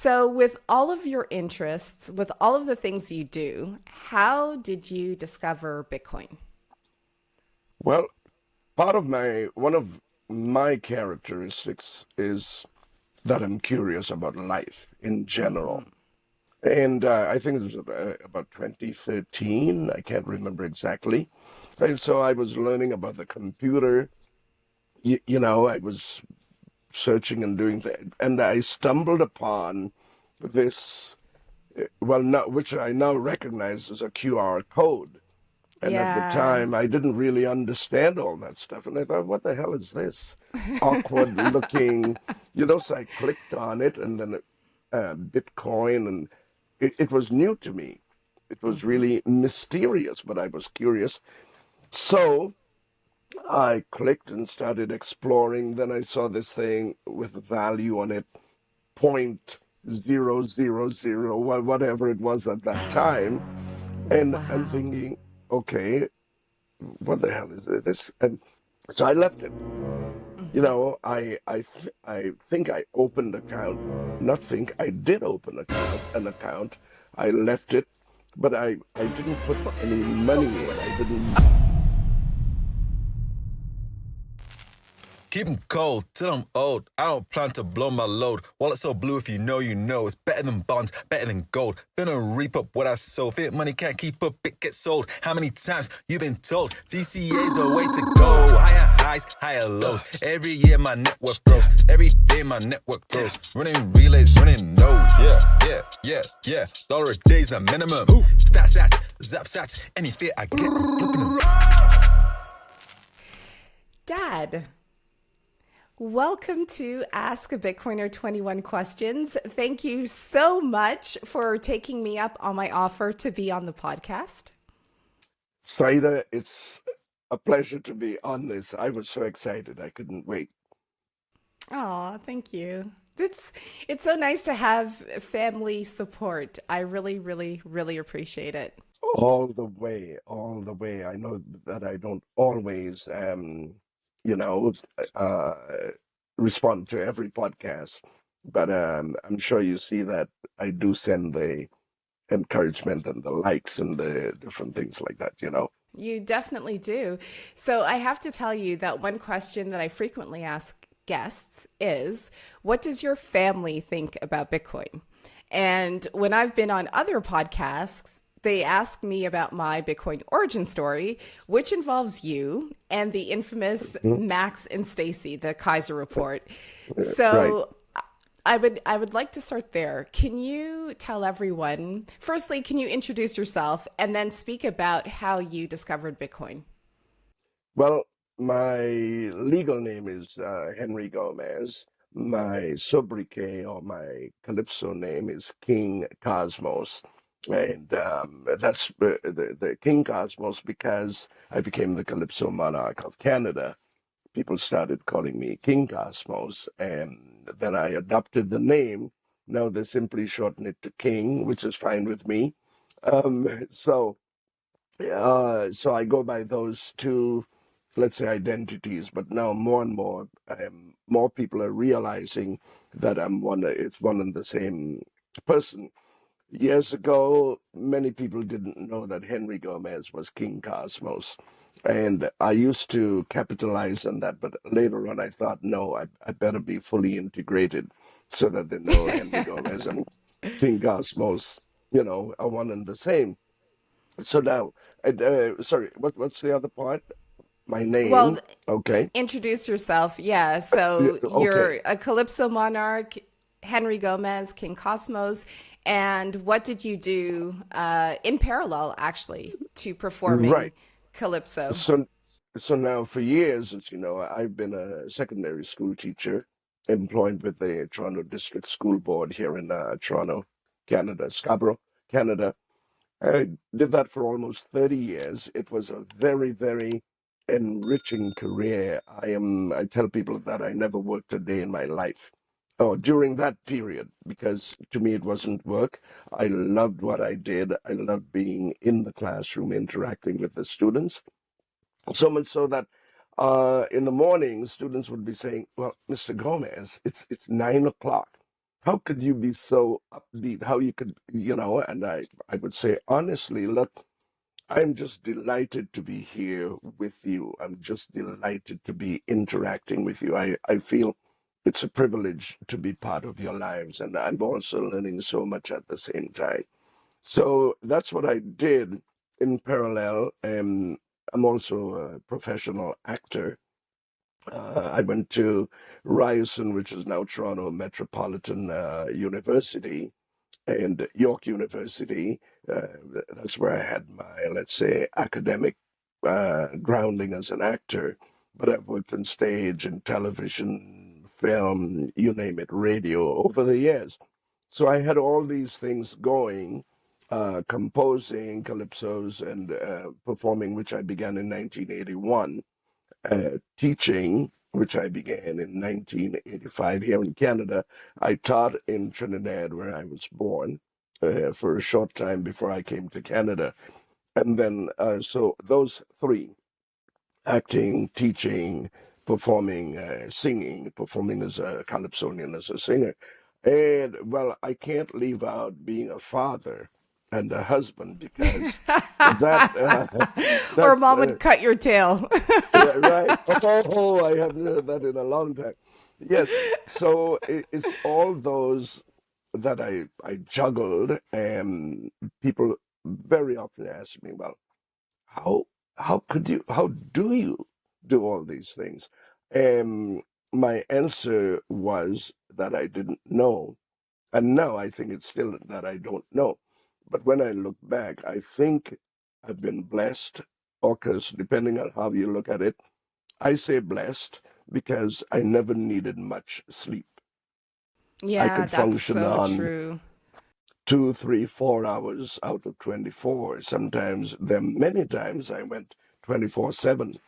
So, with all of your interests, with all of the things you do, how did you discover Bitcoin? Well, one of my characteristics is that I'm curious about life in general. And I think it was about 2013. I can't remember exactly. And so I was learning about the computer. I was searching and doing that, and I stumbled upon this, which I now recognize as a QR code. And at the Yeah. time, I didn't really understand all that stuff. And I thought, what the hell is this? Awkward looking, so I clicked on it and then Bitcoin, and it was new to me. It was Hmm. really mysterious, but I was curious. So I clicked and started exploring. Then I saw this thing with value on it, 0.000, whatever it was at that time. And I'm Wow. thinking, okay, what the hell is this? And so I left it. I think I opened account. Not think I did open an account. I left it, but I didn't put any money in. I didn't. Keep 'em cold till I'm old. I don't plan to blow my load. Wallet so blue, if you know, you know. It's better than bonds, better than gold. Finna reap up what I sow. Fit money can't keep up, it gets sold. How many times you been told? DCA's the way to go. Higher highs, higher lows. Every year my network grows. Every day my network grows. Running relays, running nodes. Yeah. Dollar a day's a minimum. Stats, zap sats. Any fear I get, I'm flipping them. Dad, welcome to Ask a Bitcoiner 21 Questions. Thank you so much for taking me up on my offer to be on the podcast. Saida, it's a pleasure to be on this. I was so excited. I couldn't wait. Oh, thank you. It's so nice to have family support. I really, really, really appreciate it. All the way, all the way. I know that I don't always, you know, uh, respond to every podcast, but I'm sure you see that I do send the encouragement and the likes and the different things like that. You definitely do. So I have to tell you that one question that I frequently ask guests is, what does your family think about Bitcoin? And when I've been on other podcasts, they ask me about my Bitcoin origin story, which involves you and the infamous Mhm. Max and Stacy, the Keiser report. Right. So I would like to start there. Can you tell everyone, firstly, can you introduce yourself and then speak about how you discovered Bitcoin? Well, my legal name is Henry Gomez. My sobriquet or my calypso name is King Cosmos. And that's the King Cosmos because I became the Calypso monarch of Canada. People started calling me King Cosmos, and then I adopted the name. Now they simply shorten it to King, which is fine with me. So I go by those two, let's say, identities. But now more and more, more people are realizing that it's one and the same person. Years ago, many people didn't know that Henry Gomez was King Cosmos. And I used to capitalize on that, but later on I thought, no, I better be fully integrated so that they know Henry Gomez and King Cosmos, are one and the same. So now, sorry, what's the other part? My Well, name. Okay. introduce yourself. Yeah. So Okay. you're a Calypso monarch, Henry Gomez, King Cosmos. And what did you do in parallel, actually, to performing Right. Calypso? So, so now for years, as you know, I've been a secondary school teacher employed with the Toronto District School Board here in Toronto, Canada, Scarborough, Canada. I did that for almost 30 years. It was a very, very enriching career. I tell people that I never worked a day in my life. Oh, during that period, because to me it wasn't work. I loved what I did. I loved being in the classroom, interacting with the students. So much so that in the morning, students would be saying, "Well, Mr. Gomez, it's 9 o'clock. how could you be so upbeat? How you could, you know, and I would say honestly, look, I'm just delighted to be here with you. I'm just delighted to be interacting with you. I feel it's a privilege to be part of your lives, and I'm also learning so much at the same time. So that's what I did in parallel. I'm also a professional actor. I went to Ryerson, which is now Toronto Metropolitan University, and York University. That's where I had my, let's say, academic grounding as an actor. But I've worked on stage and television, film, you name it, radio over the years. So I had all these things going, composing calypsos and performing, which I began in 1981, teaching, which I began in 1985 here in Canada. I taught in Trinidad, where I was born, for a short time before I came to Canada. And then, so those three, acting, teaching, performing, singing, performing as a calypsonian, as a singer. And well, I can't leave out being a father and a husband because that Or that's mom would cut your tail. yeah, right. Oh, I haven't heard that in a long time. Yes, so it's all those that I juggled, and people very often ask me, well, how how do you do all these things? And my answer was that I didn't know, and now I think it's still that I don't know. But when I look back, I think I've been blessed or cursed, depending on how you look at it. I say blessed because I never needed much sleep. I Yeah, could that's function so on true. 2, 3, 4 hours out of 24. Sometimes, there are many times I went 24/7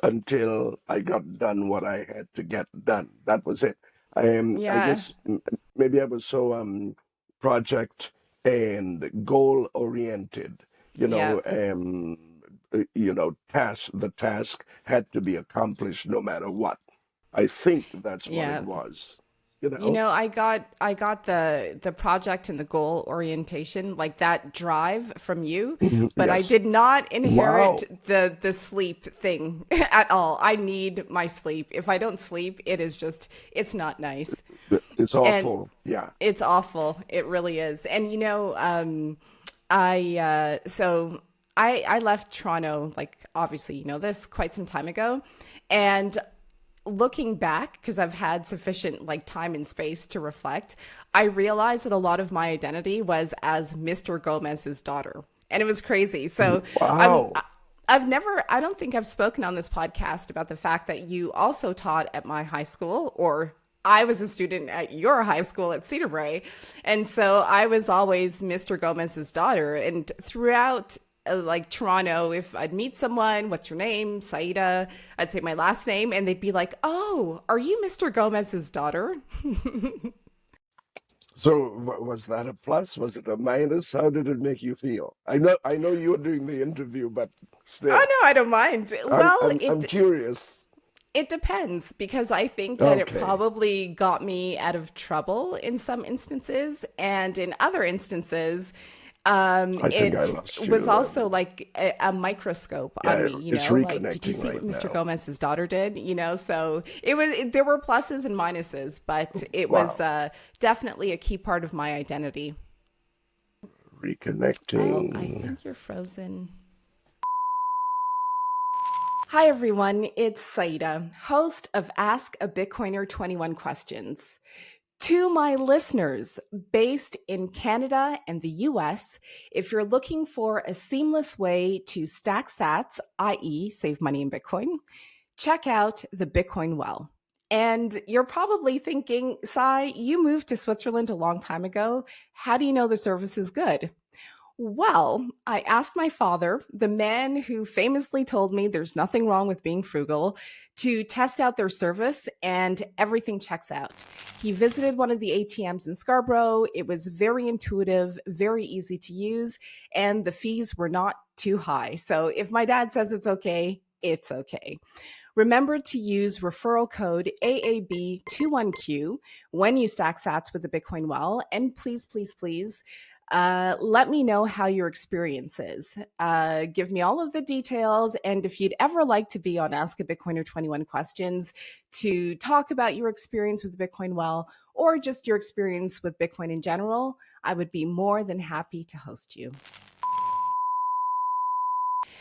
until I got done what I had to get done. That was it. I Yeah, guess maybe I was so project and goal oriented. yeah, The task had to be accomplished no matter what. I think that's what it yeah. was. You You know. know, I got the project and the goal orientation, like that drive from you, but I Yes. did not inherit Wow. the sleep thing at all. I need my sleep. If I don't sleep, it's not nice. It's And awful. Yeah. it's awful. It really is. And I left Toronto, like obviously you know this, quite some time ago. And looking back, because I've had sufficient like time and space to reflect, I realized that a lot of my identity was as Mr. Gomez's daughter. And it was crazy. So I'm Wow. I've never, I don't think I've spoken on this podcast about the fact that you also taught at my high school, or I was a student at your high school at Cedarbrae. And so I was always Mr. Gomez's daughter. And throughout like Toronto, if I'd meet someone, what's your name? Saida, I'd say my last name, and they'd be like, oh, are you Mr. Gomez's daughter? So was that a plus? Was it a minus? How did it make you feel? I know you were doing the interview, but Oh, still, no, I don't mind. I'm Well, I'm I'm curious. it depends because I think that it Okay. probably got me out of trouble in some instances, and in other instances, I think I it lost was you. also like a microscope on Yeah, me. it's Like, did you reconnecting see what right Mr. now. Gomez's daughter did? So there were pluses and minuses, but it was Wow. definitely a key part of my identity. Oh, I Reconnecting. think you're frozen. Hi, everyone. It's Saida, host of Ask a Bitcoiner 21 Questions. To my listeners based in Canada and the US, if you're looking for a seamless way to stack sats, i.e., save money in Bitcoin, check out the Bitcoin Well. And you're probably thinking, Sai, you moved to Switzerland a long time ago. How do you know the service is good? Well, I asked my father, the man who famously told me there's nothing wrong with being frugal, to test out their service, and everything checks out. He visited one of the ATMs in Scarborough. It was very intuitive, very easy to use, and the fees were not too high. So if my dad says it's okay, it's okay. Remember to use referral code AAB21Q when you stack sats with the Bitcoin Well. And please, please, please let me know how your experience is. Give me all of the details. And if you'd ever like to be on Ask a Bitcoiner 21 Questions to talk about your experience with the Bitcoin Well or just your experience with Bitcoin in general, I would be more than happy to host you.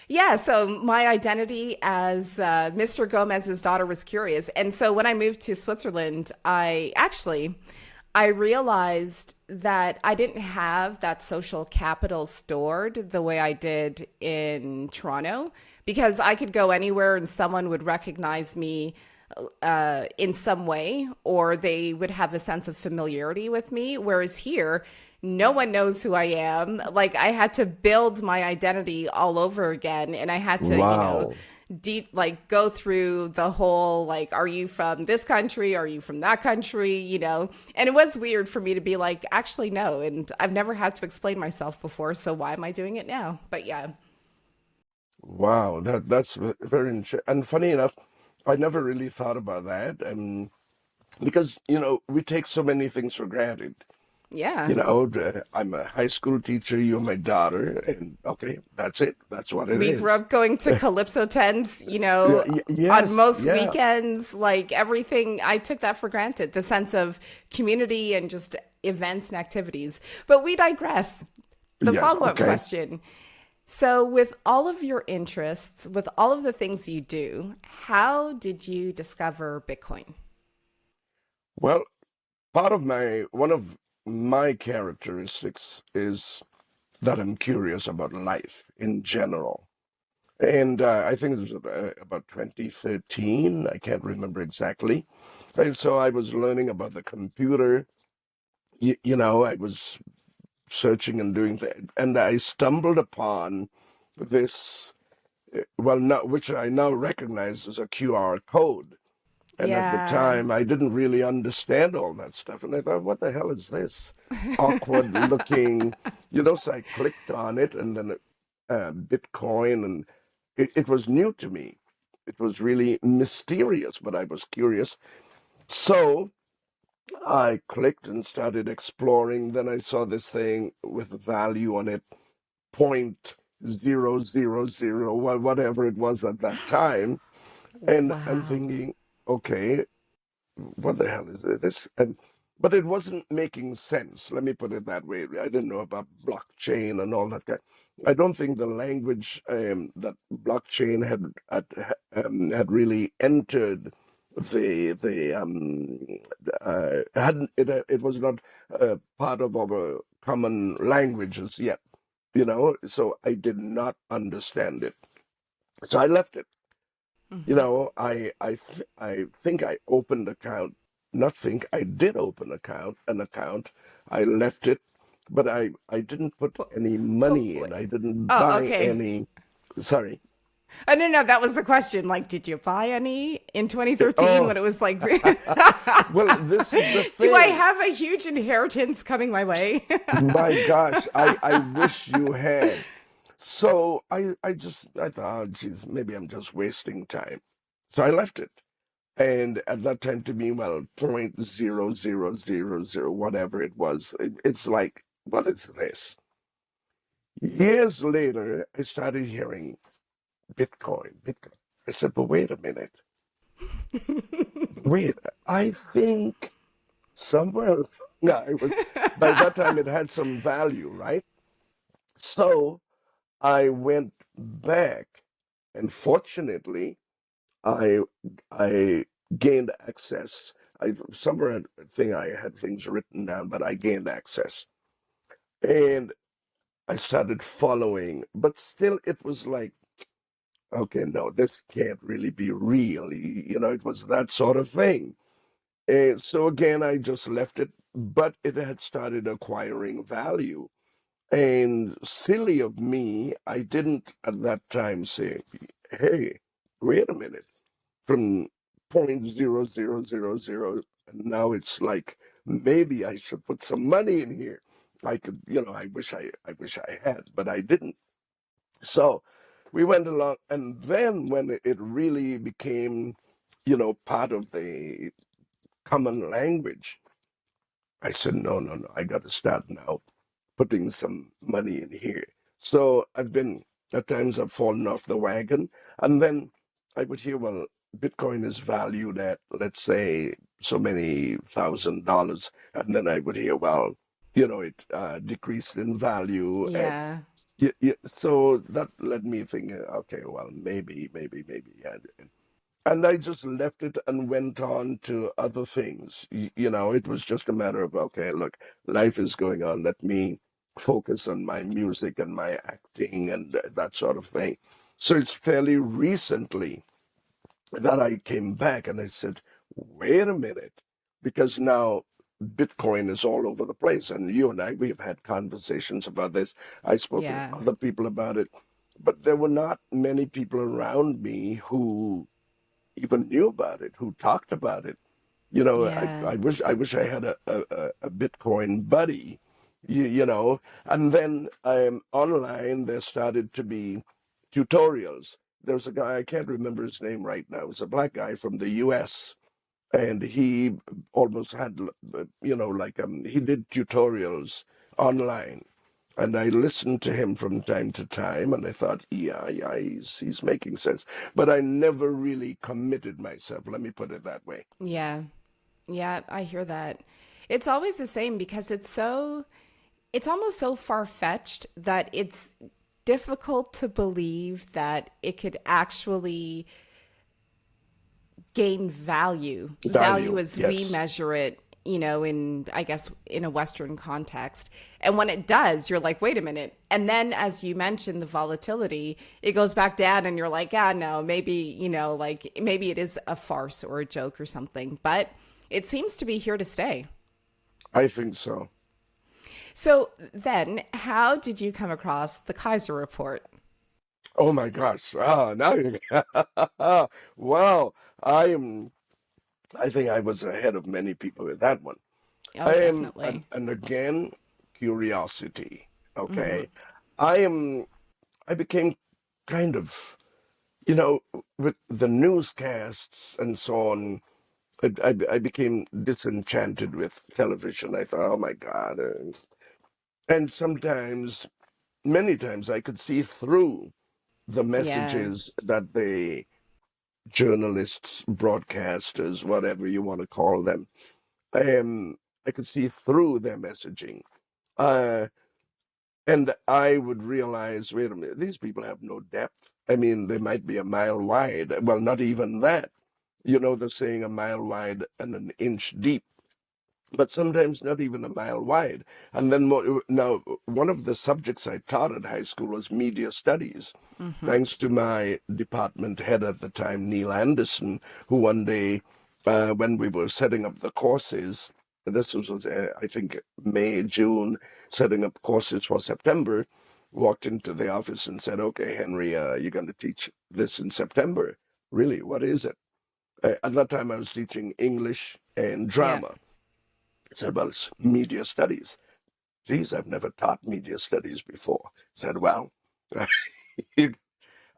Yeah, so my identity as Mr. Gomez's daughter was curious. And so when I moved to Switzerland, I realized that I didn't have that social capital stored the way I did in Toronto, because I could go anywhere and someone would recognize me in some way, or they would have a sense of familiarity with me. Whereas here, no one knows who I am. Like, I had to build my identity all over again, and I had to, Wow. go through the whole, like, are you from this country? Are you from that country? And it was weird for me to be like, actually, no. And I've never had to explain myself before, so why am I doing it now? But yeah. Wow, that's very interesting. And funny enough, I never really thought about that. And because, we take so many things for granted. Yeah. I'm a high school teacher, you're my daughter, and okay, that's it. That's what it We is. grew up going to Calypso tents, Yeah, on yes, most yeah, weekends, like everything. I took that for granted, the sense of community and just events and activities. But we digress. The yes, follow-up okay. question. So, with all of your interests, with all of the things you do, how did you discover Bitcoin? Well, one of my characteristics is that I'm curious about life in general. And I think it was about 2013. I can't remember exactly. And so I was learning about the computer. I was searching and doing that, and I stumbled upon this, which I now recognize as a QR code. And at the Yeah. time, I didn't really understand all that stuff. And I thought, what the hell is this? Awkward looking, so I clicked on it, and then Bitcoin, and it was new to me. It was really mysterious, but I was curious. So I clicked and started exploring. Then I saw this thing with value on it, 0.000, whatever it was at that time. And I'm Wow. thinking, okay, what the hell is this? But it wasn't making sense. Let me put it that way. I didn't know about blockchain and all that kind. I don't think the language that blockchain had really entered the hadn't it was not part of our common languages yet. So I did not understand it. So I left it. Hmm. I think I opened account. Not think I did open an account. I left it, but I didn't put any money in. I didn't Oh, buy okay. any. Sorry. Oh, no, that was the question. Like, did you buy any in 2013 Oh, when it was like, well, this is the do I thing. have a huge inheritance coming my way? My gosh, I wish you had. So I thought, oh, geez, maybe I'm just wasting time. So I left it. And at that time, to me, well, 0.0000, whatever it was, it's like, what is this? Years later, I started hearing Bitcoin, Bitcoin. I said, but wait a minute. Wait, I think somewhere, yeah, by that time it had some value, right? So I went back, and fortunately, I I gained access. Somewhere I think I had things written down, but I gained access, and I started following. But still, it was like, okay, no, this can't really be real. It was that sort of thing. And so again, I just left it, but it had started acquiring value. And silly of me, I didn't at that time say, hey, wait a minute. From 0.0000, and now it's like maybe I should put some money in here. I could, I wish I had, but I didn't. So we went along, and then when it really became, part of the common language, I said, no, no, no, I got to start now putting some money in here. So at times I've fallen off the wagon. And then I would hear, well, Bitcoin is valued at, let's say, so many $1,000. And then I would hear, well, it decreased in value. And Yeah. so that led me thinking, okay, well, maybe. And I just left it and went on to other things. It was just a matter of, okay, look, life is going on. Let me focus on my music and my acting and that sort of thing. So it's fairly recently that I came back and I said, wait a minute, because now Bitcoin is all over the place. And you and I, we've had conversations about this. I spoke with Yeah. other people about it, but there were not many people around me who even knew about it, who talked about it. Yeah. I wish I had a Bitcoin buddy, And then online there started to be tutorials. There's a guy, I can't remember his name right now. It's a black guy from the U.S. and he almost had, he did tutorials online. And I listened to him from time to time, and I thought, yeah, he's making sense. But I never really committed myself. Let me put it that way. Yeah. Yeah, I hear that. It's always the same because it's almost so far-fetched that it's difficult to believe that it could actually gain value Value, as we yes. measure it, in, I guess, in a Western context. And when it does, you're like, wait a minute. And then, as you mentioned, the volatility, it goes back down and you're like, yeah, no, maybe, like maybe it is a farce or a joke or something, but it seems to be here to stay. I think so. So then, how did you come across the Kaiser report? Oh my gosh. Now you wow. I am I think I was ahead of many people with that one. Oh, I am definitely. and again, curiosity. Hmm. Okay. I am I became kind of, you know, with the newscasts and so on, I became disenchanted with television. I thought, oh my God. And sometimes, many times, I could see through the Yeah. messages that the journalists, broadcasters, whatever you want to call them, I could see through their messaging. Uh, and I would realize, wait a minute, these people have no depth. I mean, they might be a mile wide. Well, not even that. They're saying a mile wide and an inch deep, but sometimes not even a mile wide. And then now, one of the subjects I taught at high school was media studies, Hmm. thanks to my department head at the time, Neil Anderson, who one day, when we were setting up the courses, this was, I think, May, June, setting up courses for September, walked into the office and said, okay, Henry, you're going to teach this in September. Really, what is it? At that time, I was teaching English and Yeah. drama. I said, well, it's media studies. Geez, I've never taught media studies before. I said, well,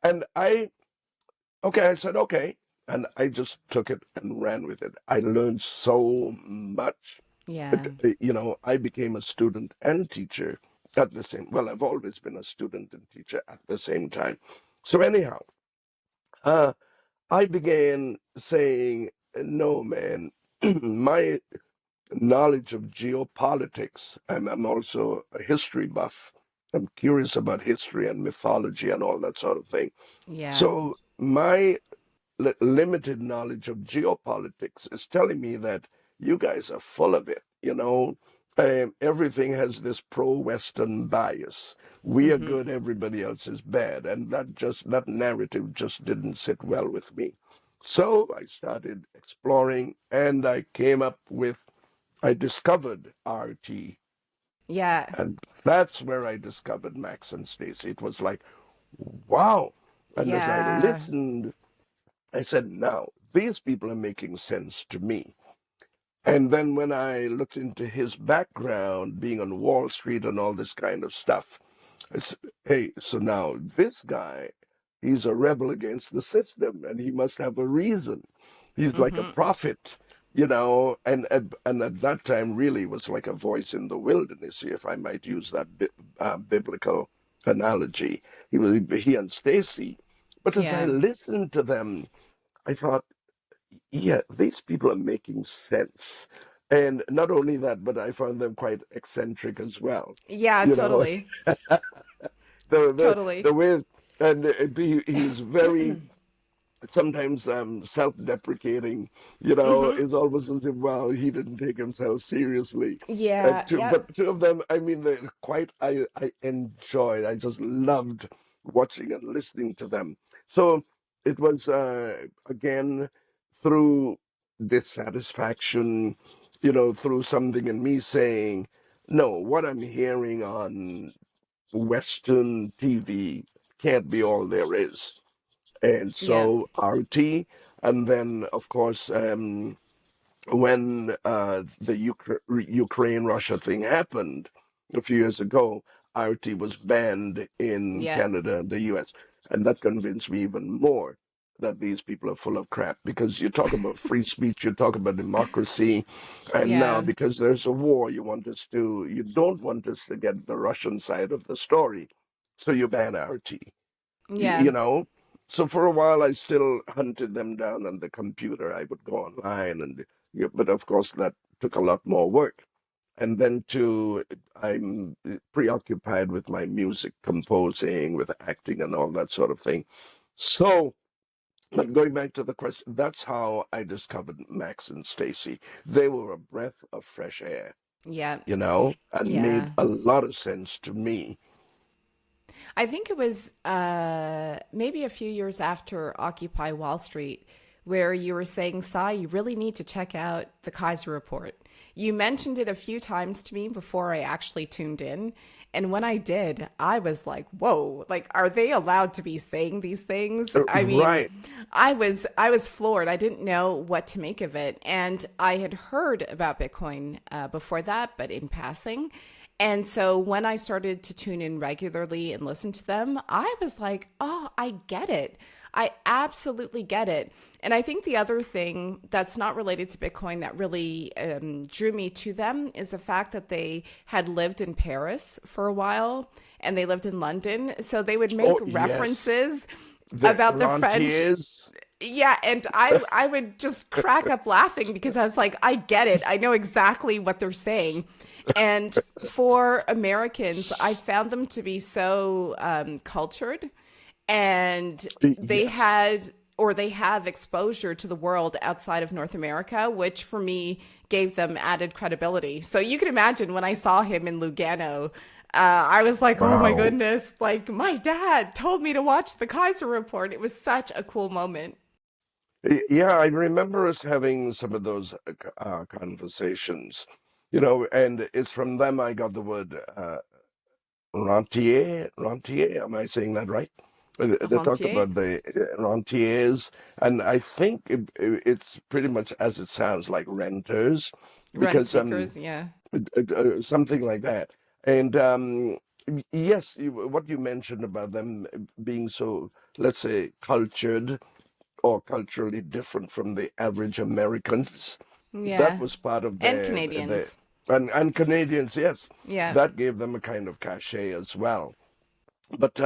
and I said, okay. And I just took it and ran with it. I learned so much. Yeah. I became a student and teacher at the same, well, I've always been a student and teacher at the same time. So anyhow, uh, I began saying, no, man, my knowledge of geopolitics. I'm also a history buff. I'm curious about history and mythology and all that sort of thing. Yeah. So my limited knowledge of geopolitics is telling me that you guys are full of it. Everything has this pro-Western bias. We are Hmm. good, everybody else is bad, and that narrative just didn't sit well with me. So I started exploring, and I discovered RT, Yeah. and that's where I discovered Max and Stacy. It was like, wow. And as I Yeah. listened, I said, now, these people are making sense to me. And then when I looked into his background, being on Wall Street and all this kind of stuff, it's, hey, so now this guy he's a rebel against the system, and he must have a reason. He's like a Mm-hmm. prophet, and at that time really was like a voice in the wilderness, if I might use that biblical analogy. He and Stacy. But as I Yeah. listened to them, I thought, yeah, these people are making sense. And not only that, but I found them quite eccentric as well. Yeah, You know, totally. the Totally. way, and he's very sometimes self-deprecating, Mm-hmm. is almost as if, well, he didn't take himself seriously. Yeah. Yep. But two of them, I mean, they're quite, I enjoyed, I just loved watching and listening to them. So it was, again, through dissatisfaction, through something in me saying, no, what I'm hearing on Western TV can't be all there is. And Yeah. so RT, and then of course when the Ukraine-Russia thing happened a few years ago, RT was banned in Yeah. Canada and the US, and that convinced me even more that these people are full of crap, because you talk about free speech, you talk about democracy, and now Yeah. because there's a war, you don't want us to get the Russian side of the story, so you ban RT. y- Yeah. you know so for a while I still hunted them down on the computer. I would go online, and but of course that took a lot more work. And then too, I'm preoccupied with my music composing, with acting and all that sort of thing. So, but going back to the question, that's how I discovered Max and Stacy. They were a breath of fresh air, Yeah. and made Yeah. a lot of sense to me. I think it was maybe a few years after Occupy Wall Street where you were saying, Sai, you really need to check out the Keiser report. You mentioned it a few times to me before I actually tuned in. And when I did, I was like, whoa, like, are they allowed to be saying these things? I mean, Right. I was floored. I didn't know what to make of it. And I had heard about Bitcoin before that, but in passing. And so when I started to tune in regularly and listen to them, I was like, oh, I get it. I absolutely get it. And I think the other thing that's not related to Bitcoin that really drew me to them is the fact that they had lived in Paris for a while and they lived in London. So they would make Oh, yes. references The about the French. rentiers. Yeah, and I would just crack up laughing because I was like, I get it. I know exactly what they're saying. And for Americans, I found them to be so cultured, and they Yes. had or they have exposure to the world outside of North America, which for me gave them added credibility. So you can imagine when I saw him in Lugano, I was like, oh my Wow. goodness, like my dad told me to watch the Kaiser report. It was such a cool moment. Yeah, I remember us having some of those conversations, and it's from them I got the word rentier. Rentier, am I saying that right? They talked Rentier, about the rentiers, and I think it's pretty much as it sounds, like renters, rent because seekers, yeah. something like that. And yes, what you mentioned about them being so, let's say, cultured or culturally different from the average Americans, that Yeah. was part of And their Canadians. and Canadians, yes, Yeah. that gave them a kind of cachet as well. But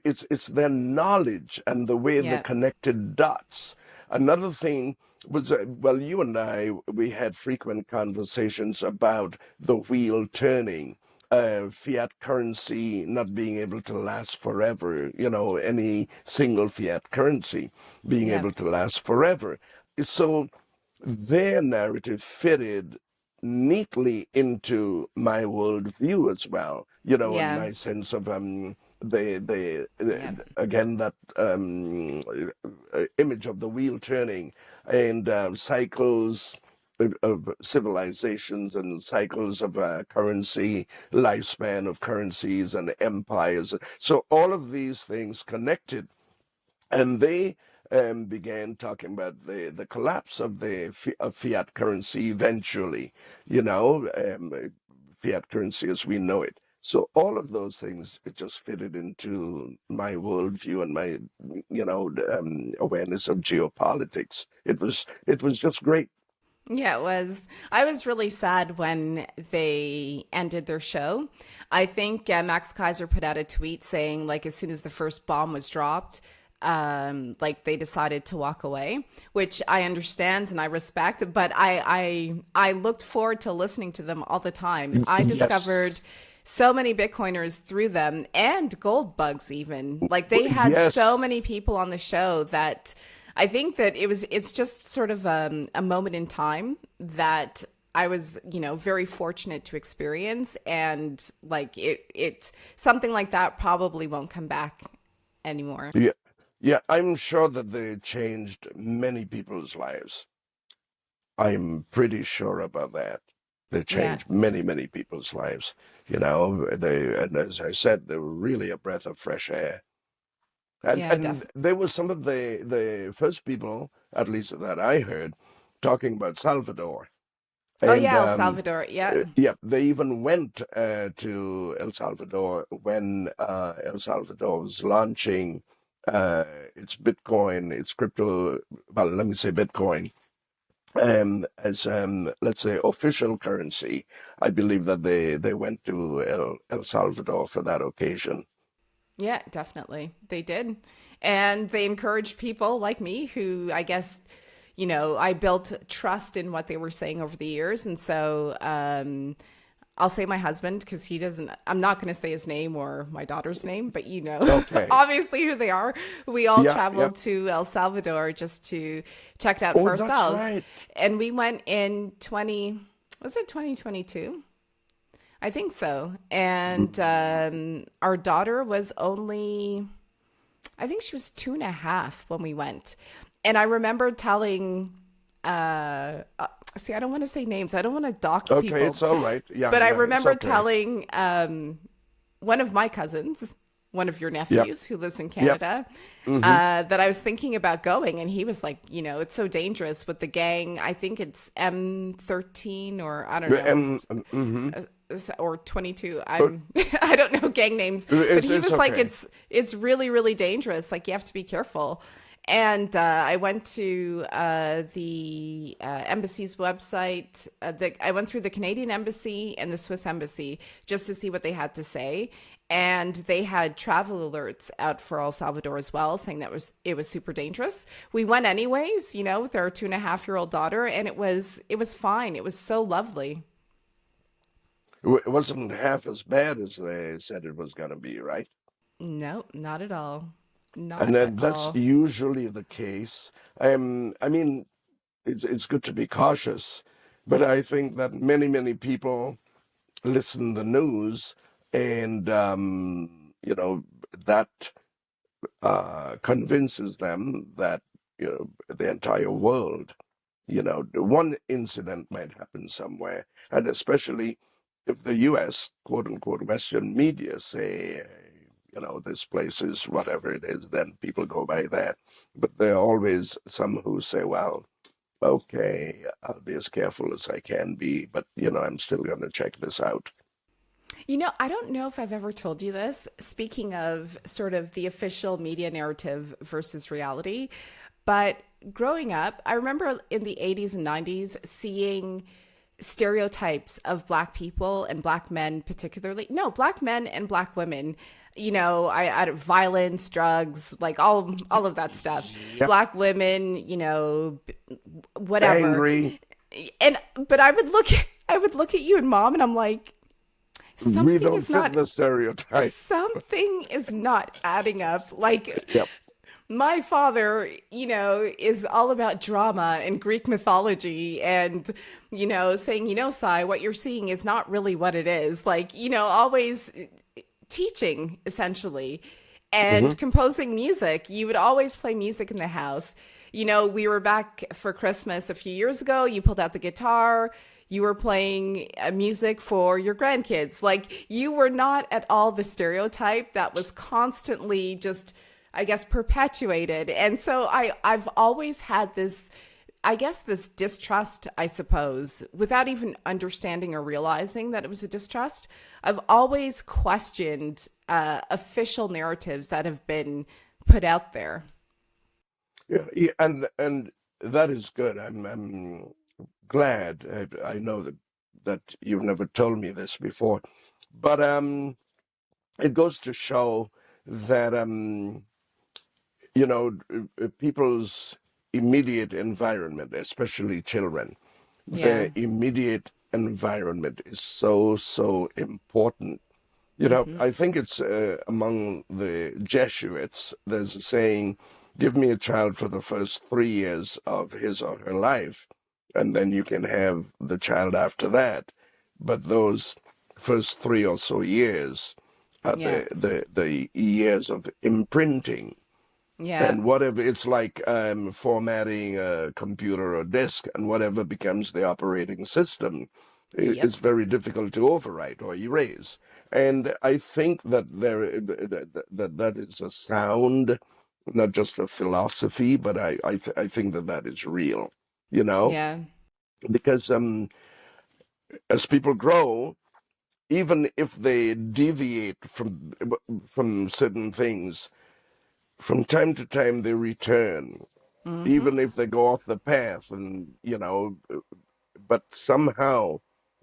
it's their knowledge and the way they Yeah. connected dots. Another thing was, well, you and I, we had frequent conversations about the wheel turning, fiat currency not being able to last forever, any single fiat currency being Yeah. able to last forever. So their narrative fitted neatly into my worldview as well, and Yeah. my sense of Yeah. again, that image of the wheel turning, and cycles of civilizations, and cycles of currency, lifespan of currencies and empires. So all of these things connected, and they began talking about the collapse of the of fiat currency eventually, fiat currency as we know it. So all of those things, it just fitted into my worldview and my, awareness of geopolitics. It was just great. Yeah, it was. I was really sad when they ended their show. I think Max Keiser put out a tweet saying, like, as soon as the first bomb was dropped, like they decided to walk away, which I understand and I respect. But I looked forward to listening to them all the time. I discovered Yes. so many Bitcoiners through them and gold bugs even. Like they had so many Yes. people on the show that I think that it's just sort of a moment in time that I was, very fortunate to experience. And like it something like that probably won't come back anymore. Yeah. Yeah, I'm sure that they changed many people's lives. I'm pretty sure about that. They Yeah. changed many, many people's lives. And as I said, they were really a breath of fresh air. And Yeah, and definitely. they were some of the first people, at least that I heard, talking about Salvador. Oh And yeah, El Salvador. Yeah. yeah, they even went to El Salvador when El Salvador was launching its Bitcoin, its crypto, well, let me say Bitcoin, as let's say official currency. I believe that they went to El Salvador for that occasion. Yeah, definitely. They did. And they encouraged people like me who I guess, I built trust in what they were saying over the years. And so I'll say my husband because he doesn't, I'm not going to say his name or my daughter's name, but Okay. obviously who they are. We all Yeah, yeah. traveled to El Salvador just to check that Oh, for that's ourselves. right. And we went in was it 2022? I think so. And our daughter was only, I think she was 2.5 when we went. And I remember telling, see, I don't want to say names. I don't want to dox Okay, people. it's all right. Yeah, But I yeah, it's remember okay. telling one of my cousins, one of your Yep, nephews who lives in yep. Canada, Mm-hmm. that I was thinking about going. And he was like, it's so dangerous with the gang. I think it's M13 or I don't know, Mm-hmm. or 22. I don't know gang names, but he It's was like okay. it's really really dangerous, like you have to be careful. And I went to the embassy's website. I went through the Canadian embassy and the Swiss embassy just to see what they had to say. And they had travel alerts out for El Salvador as well, saying that it was super dangerous. We went anyways, with our 2.5-year-old daughter, and it was fine. It was so lovely. It wasn't half as bad as they said it was going to be, right? No, not at all. And Not at then that's all. usually the case. I mean, it's good to be cautious, but I think that many, many people listen to the news, and that convinces them that the entire world, one incident might happen somewhere, and especially if the U.S. quote unquote Western media say, this place is whatever it is, then people go by that. But there are always some who say, well, okay, I'll be as careful as I can be, but I'm still going to check this out. I don't know if I've ever told you this. Speaking of sort of the official media narrative versus reality, but growing up, I remember in the 80s and 90s seeing stereotypes of black people and black men, particularly. No, black men and black women. I violence, drugs, like all of that stuff. Yep. Black women, whatever. Angry, And but I would look at you and mom, and I'm like, we something don't is fit not the stereotype. something is not adding up. Like Yep. my father, is all about drama and Greek mythology and, saying, Sai, what you're seeing is not really what it is. Like, always teaching essentially and composing music. You would always play music in the house. We were back for Christmas a few years ago. You pulled out the guitar. You were playing music for your grandkids. Like you were not at all the stereotype that was constantly just, I guess, perpetuated. And so I've always had this I guess this distrust, I suppose, without even understanding or realizing that it was a distrust, I've always questioned official narratives that have been put out there. Yeah, and that is good. I'm glad. I know that you've never told me this before, but it goes to show that people's immediate environment, especially children, Yeah. their immediate environment is so important. You know, I think it's among the Jesuits, there's a saying, give me a child for the first 3 years of his or her life, and then you can have the child after that. But those first 3 or so years are Yeah. the years of imprinting. Yeah. And whatever, it's like formatting a computer or disk, and whatever becomes the operating system is Yep. very difficult to overwrite or erase. And I think that that is a sound, not just a philosophy, but I think that that is real, you know, Yeah. because as people grow, even if they deviate from certain things, from time to time they return, Mm-hmm. even if they go off the path, and but somehow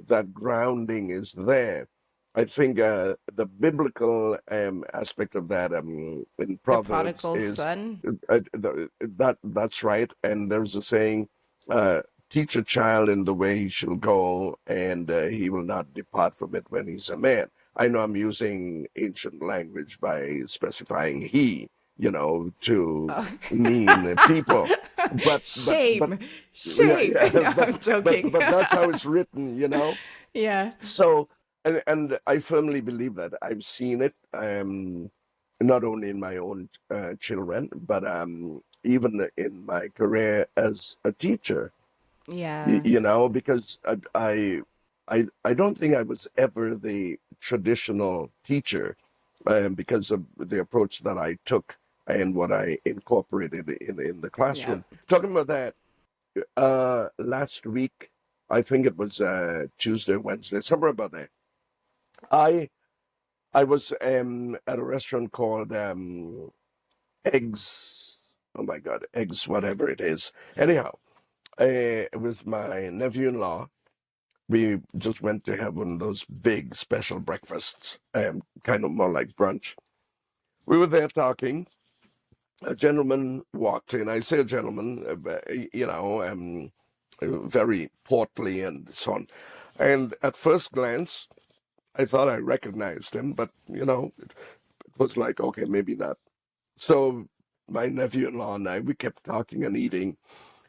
that grounding is there. I think the biblical aspect of that in The Proverbs prodigal is son. that's right. And there's a saying, uh, "Teach a child in the way he shall go, and he will not depart from it when he's a man." I know I'm using ancient language by specifying he, to Oh. mean people, but Shame. yeah, Shame. yeah, No, I'm joking. but that's how it's written. Yeah. So, and I firmly believe that I've seen it, not only in my own children, but even in my career as a teacher. Yeah. Because I don't think I was ever the traditional teacher, because of the approach that I took and what I incorporated in the Yeah. classroom. Talking about that, last week, I think it was Tuesday, Wednesday, somewhere about there. I I was at a restaurant called Eggs. Oh my God, Eggs, whatever it is. Anyhow, with my nephew-in-law, we just went to have one of those big special breakfasts, kind of more like brunch. We were there talking. A gentleman walked in. I say a gentleman, very portly and so on. And at first glance, I thought I recognized him, but it was like, okay, maybe not. So my nephew-in-law and I, we kept talking and eating.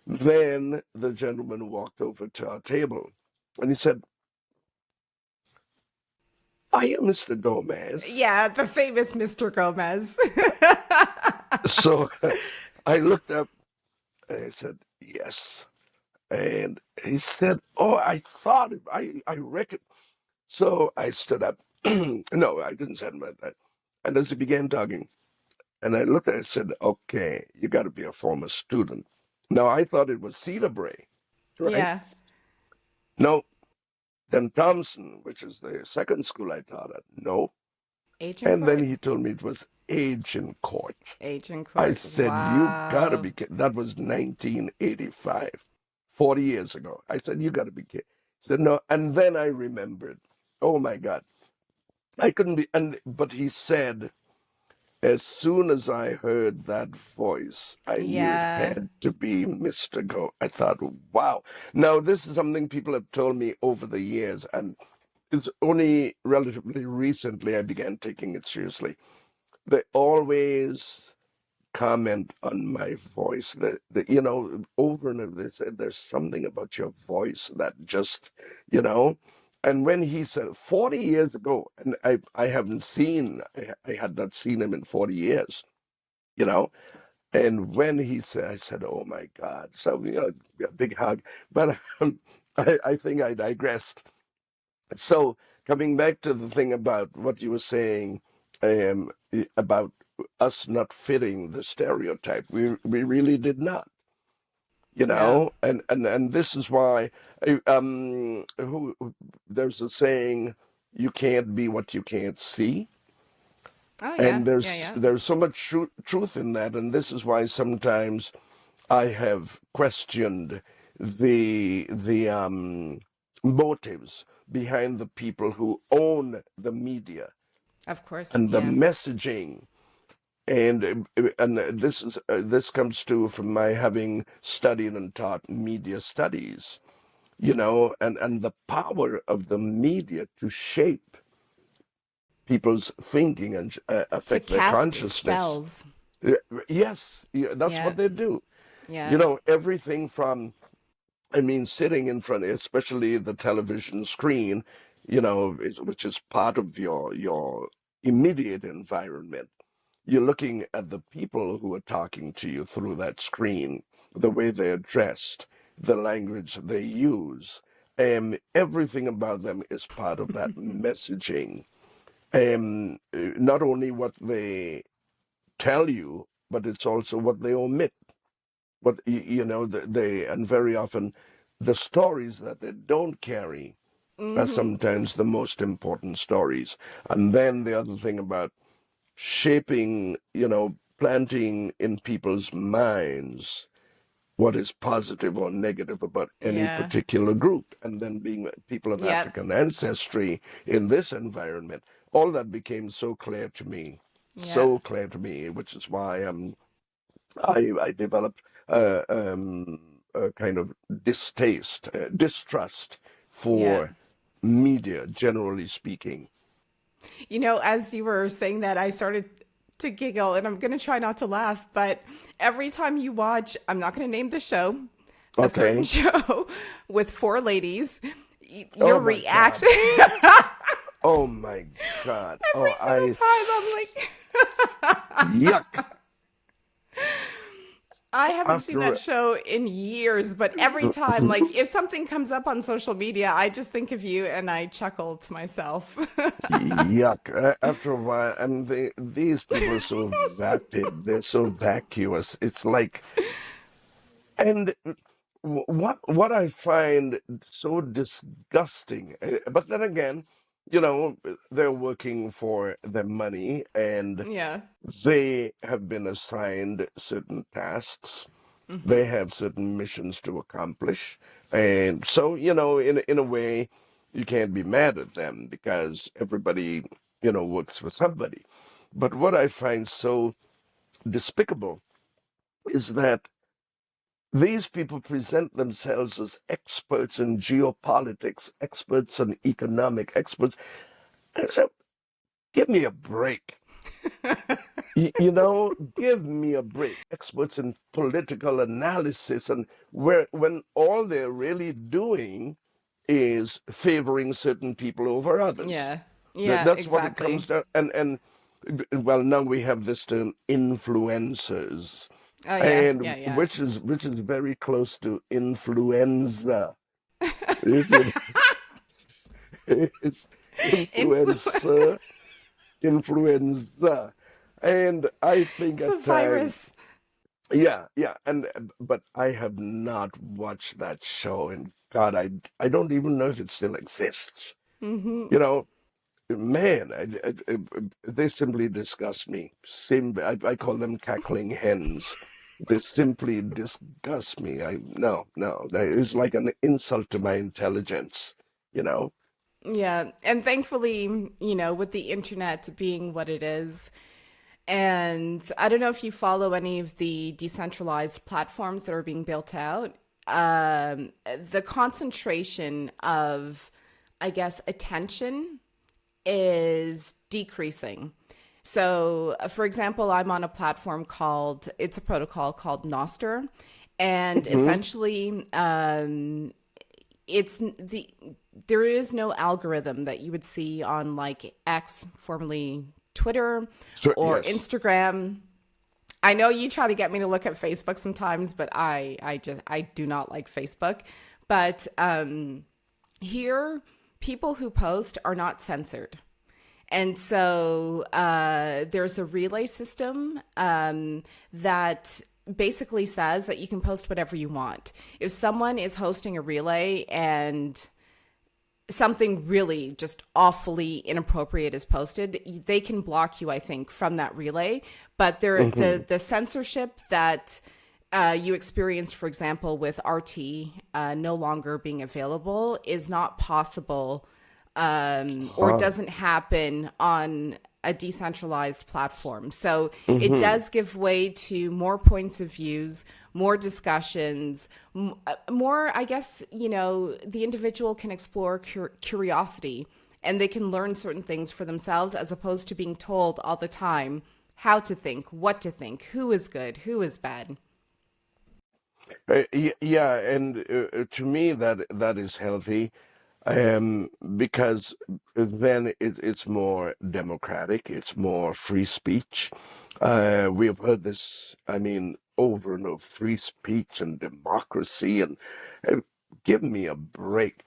Then the gentleman walked over to our table and he said, "Are you Mr. Gomez?" Yeah, the famous Mr. Gomez. So I looked up and I said, "Yes." And he said, "Oh, I thought I reckon." So I stood up. No, I didn't say it like that. And as he began talking, and I looked at it, I said, "Okay, you got to be a former student." Now I thought it was Cedar Bray, right? Yeah. No. Then Thompson, which is the second school I taught at, no. Agent And then Court? he told me it was Agent Court. Agent I Court. said, "You got to Wow. be kidding." That was 1985, 40 years ago. I said, "You got to be kidding." He said, "No." And then I remembered. Oh my God. I couldn't be. But he said, as soon as I heard that voice, I knew it Yeah. had to be Mr. Go. I thought, wow. Now, this is something people have told me over the years, and it's only relatively recently I began taking it seriously. They always comment on my voice, that over and over, they said there's something about your voice that just you know and when he said 40 years ago, and I haven't seen, I had not seen him in 40 years, you know and when he said, I said, "Oh my God." So a big hug. But I think I digressed. So coming back to the thing about what you were saying, about us not fitting the stereotype, we really did not. you Yeah. know, and this is why there's a saying, you can't be what you can't see. Oh yeah. And Yeah. Yeah. there's so much truth in that, and this is why sometimes I have questioned the motives behind the people who own the media Of course. and the Yeah. messaging. And this comes to from my having studied and taught media studies, you know, and the power of the media to shape people's thinking and To affect their cast consciousness. spells. Uh, Yes, yeah, that's Yeah. what they do. You Yeah. know, everything from, I mean, sitting in front, especially the television screen, you know, which is part of your immediate environment. You're looking at the people who are talking to you through that screen, the way they're dressed, the language they use, everything about them is part of that messaging. Not only what they tell you, but it's also what they omit. What you know, they and very often the stories that they don't carry are Mm-hmm. sometimes the most important stories. And then the other thing about shaping, you know, planting in people's minds what is positive or negative about any Yeah. particular group, and then being people of Yeah. African ancestry in this environment, all that became Yeah. so clear to me, which is why I developed a kind of distrust Yeah. for media, generally speaking. You know, as you were saying that, I started to giggle, and I'm going to try not to laugh, but every time you watch, I'm not going to name the show, a certain Okay. show with four ladies, your Oh my reaction God. Oh my God. every Oh, single time, I'm like, yuck. I haven't seen that After show in years, but every time, like, if something comes up on social media, I just think of you and I chuckle to myself. yuck. After a while, I mean, these people are so vapid. They're so vacuous. It's like, and what I find so disgusting, but then again, you know, they're working for their money and Yeah. they have been assigned certain tasks. Hmm. They have certain missions to accomplish. And so, you know, in a way, you can't be mad at them because everybody, you know, works for somebody. But what I find so despicable is that these people present themselves as experts in geopolitics, experts in economic, experts. And so, give me a break. You know, give me a break. Experts in political analysis, and where when all they're really doing is favoring certain people over others. Yeah. Yeah, That's what it exactly. comes down. And well, now we have this term influencers, Oh yeah, yeah, and yeah. which is very close to influenza. If it is Influence. influencer, influenza. And I think It's a at times, virus. yeah, yeah, and but I have not watched that show, and God, I don't even know if it still exists. Hmm. You know, man, they simply disgust me. I call them cackling hens. They simply disgust me. No, it's like an insult to my intelligence. You know. Yeah, and thankfully, you know, with the internet being what it is, and I don't know if you follow any of the decentralized platforms that are being built out. The concentration of, I guess, attention is decreasing. So, for example, I'm on a platform called, it's a protocol called Noster. And Hmm. essentially, it's the, there is no algorithm that you would see on like X, formerly Twitter, So or yes. Instagram. I know you try to get me to look at Facebook sometimes, but I do not like Facebook. But here, people who post are not censored. And so there's a relay system that basically says that you can post whatever you want. If someone is hosting a relay and something really just awfully inappropriate is posted, they can block you, I think, from that relay. But the censorship that you experienced, for example, with RT no longer being available is not possible or doesn't happen on a decentralized platform. So it does give way to more points of views, more discussions, more, I guess, the individual can explore curiosity and they can learn certain things for themselves as opposed to being told all the time how to think, what to think, who is good, who is bad. Yeah, and to me that is healthy, because then it's more democratic, it's more free speech. We have heard this, I mean, over and over, free speech and democracy, and uh, give me a break.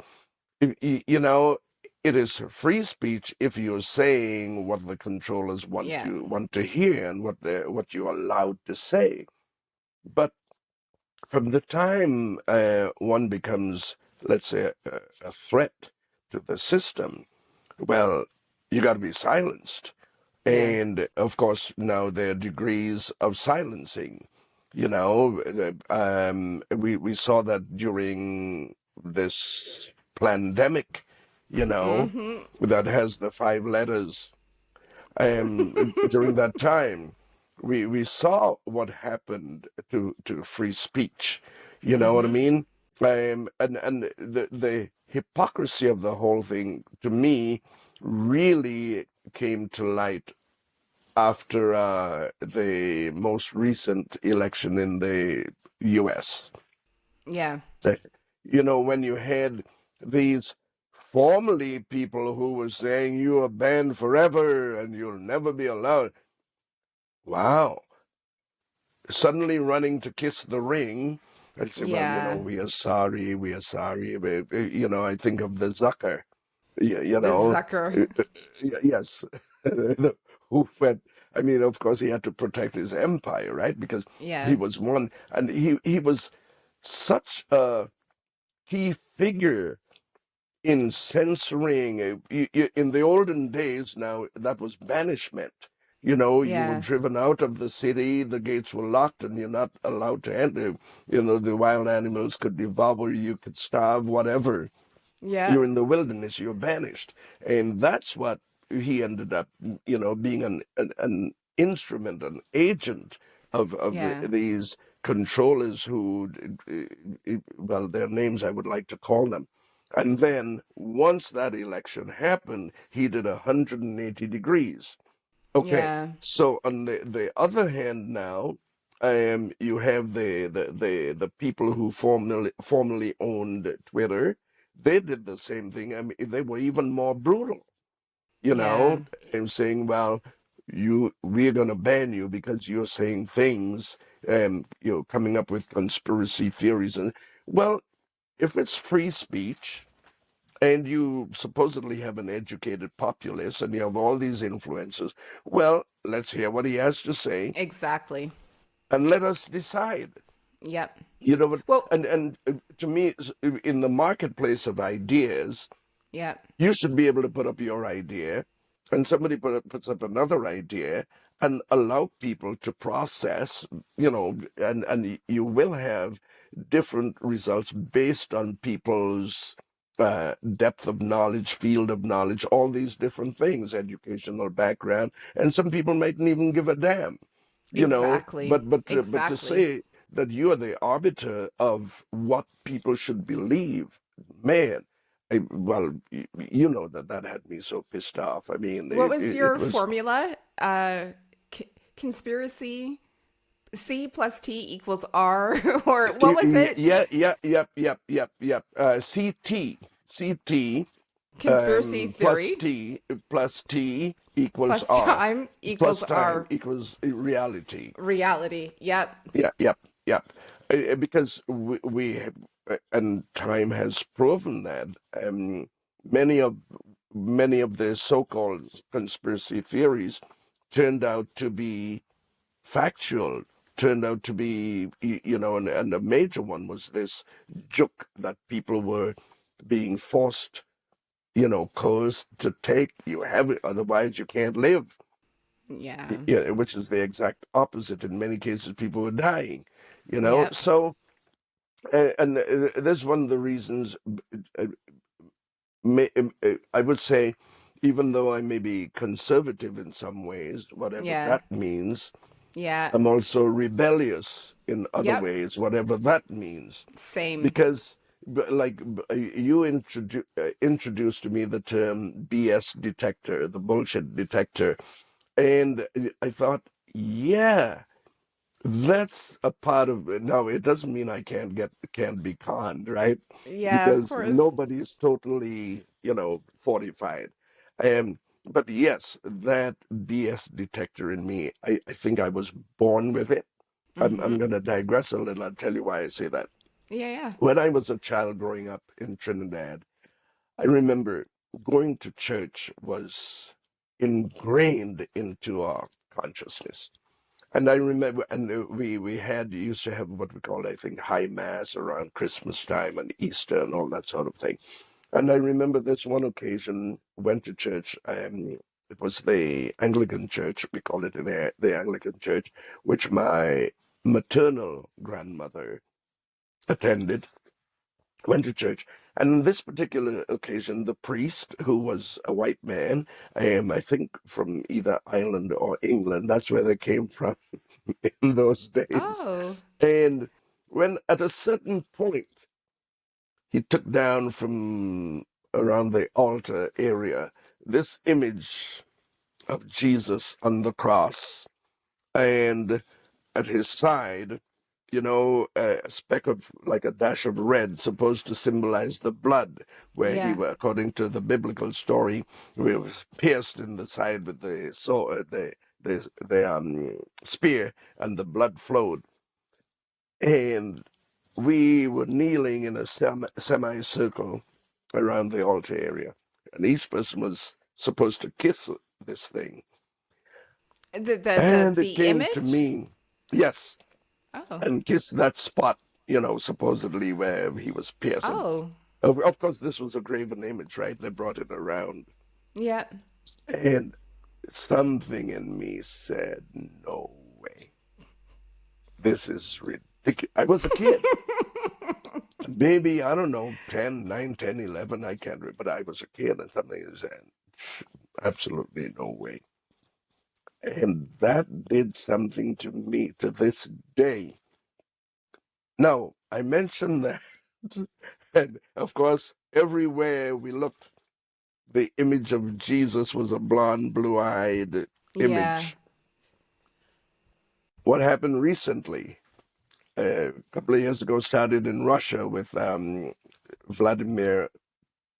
You know, it is free speech if you're saying what the controllers Yeah. want to hear and what you're allowed to say. But from the time one becomes, let's say, a threat to the system, well, you got to be silenced. Yeah. And of course, now there are degrees of silencing. You know, we saw that during this pandemic, that has the five letters. During that time, we saw what happened to free speech. You know what I mean? And the hypocrisy of the whole thing, to me, really came to light after the most recent election in the U.S. Yeah. When you had these formerly people who were saying you are banned forever and you'll never be allowed. Wow. Suddenly running to kiss the ring. I say, well, Yeah. we are sorry, we are sorry. But, I think of the Zucker, The Zucker. yes, who went, I mean, of course, he had to protect his empire, right? Because he Yeah. was one, and he was such a key figure in censoring. In the olden days, now that was banishment. You were Yeah. driven out of the city, the gates were locked, and you're not allowed to enter. The wild animals could devour you, you could starve, whatever. Yeah. You're in the wilderness, you're banished. And that's what he ended up, being an instrument, an agent of Yeah. these controllers who, well, their names I would like to call them. And then once that election happened, he did 180 degrees. Okay, Yeah. so on the other hand now, you have the people who formerly owned Twitter. They did the same thing. I mean, they were even more brutal, Yeah. and saying, well, we're gonna ban you because you're saying things, coming up with conspiracy theories. And well, if it's free speech and you supposedly have an educated populace and you have all these influences, well, let's hear what he has to say Exactly. and let us decide. Yep. You know what? Well, And to me, in the marketplace of ideas, yep. you should be able to put up your idea, and somebody puts up another idea, and allow people to process. And you will have different results based on people's depth of knowledge, field of knowledge, all these different things, educational background, and some people mightn't even give a damn. Exactly. But to Exactly. say that you are the arbiter of what people should believe, man. Well, that had me so pissed off. I mean, What was it your was formula? Conspiracy C plus T equals R, or what was it? yeah, yep. CT Conspiracy theory plus T equals plus R. time equals Plus time R. equals reality. Reality. Yep. Yep. Because we have, and time has proven that, many of the so-called conspiracy theories turned out to be factual, turned out to be, and a major one was this joke that people were being forced, coerced to take. You have it, otherwise you can't live. Yeah. Yeah, which is the exact opposite. In many cases, people were dying. Yep. So, and that's one of the reasons. uh, I would say, even though I may be conservative in some ways, whatever Yeah. that means, Yeah. I'm also rebellious in other Yep. ways, whatever that means. Same. Because, you introduced to me the term BS detector, the bullshit detector, and I thought, yeah, that's a part of it. Now, it doesn't mean I can't be conned, right? Yeah, of Because course. nobody is totally, fortified. But yes, that BS detector in me, I think I was born with it. I'm Mm-hmm. going to digress a little. I'll tell you why I say that. Yeah, yeah. When I was a child growing up in Trinidad, I remember going to church was ingrained into our consciousness. And I remember, and we used to have what we called, I think, high mass around Christmas time and Easter and all that sort of thing. And I remember this one occasion, went to church. It was the Anglican church, we call it the Anglican church, which my maternal grandmother attended, went to church. And on this particular occasion, the priest, who was a white man, I think from either Ireland or England, that's where they came from in those days. Oh, And when at a certain point, he took down from around the altar area this image of Jesus on the cross, and at his side, a speck of, like a dash of red, supposed to symbolize the blood, where yeah. according to the biblical story, he was pierced in the side with the sword, the spear, and the blood flowed. And we were kneeling in a semicircle around the altar area, and each person was supposed to kiss this thing. And it The came to image? me, yes, Oh. and kiss that spot, supposedly where he was pierced. Oh. Of course, this was a graven image, right? They brought it around. Yeah. And something in me said, no way. This is ridiculous. I was a kid. Maybe, I don't know, 10, 9, 10, 11, I can't remember, but I was a kid, and something said, absolutely no way. And that did something to me to this day. Now, I mentioned that, and of course, everywhere we looked, the image of Jesus was a blonde, blue-eyed Yeah. image. What happened recently, a couple of years ago, started in Russia with Vladimir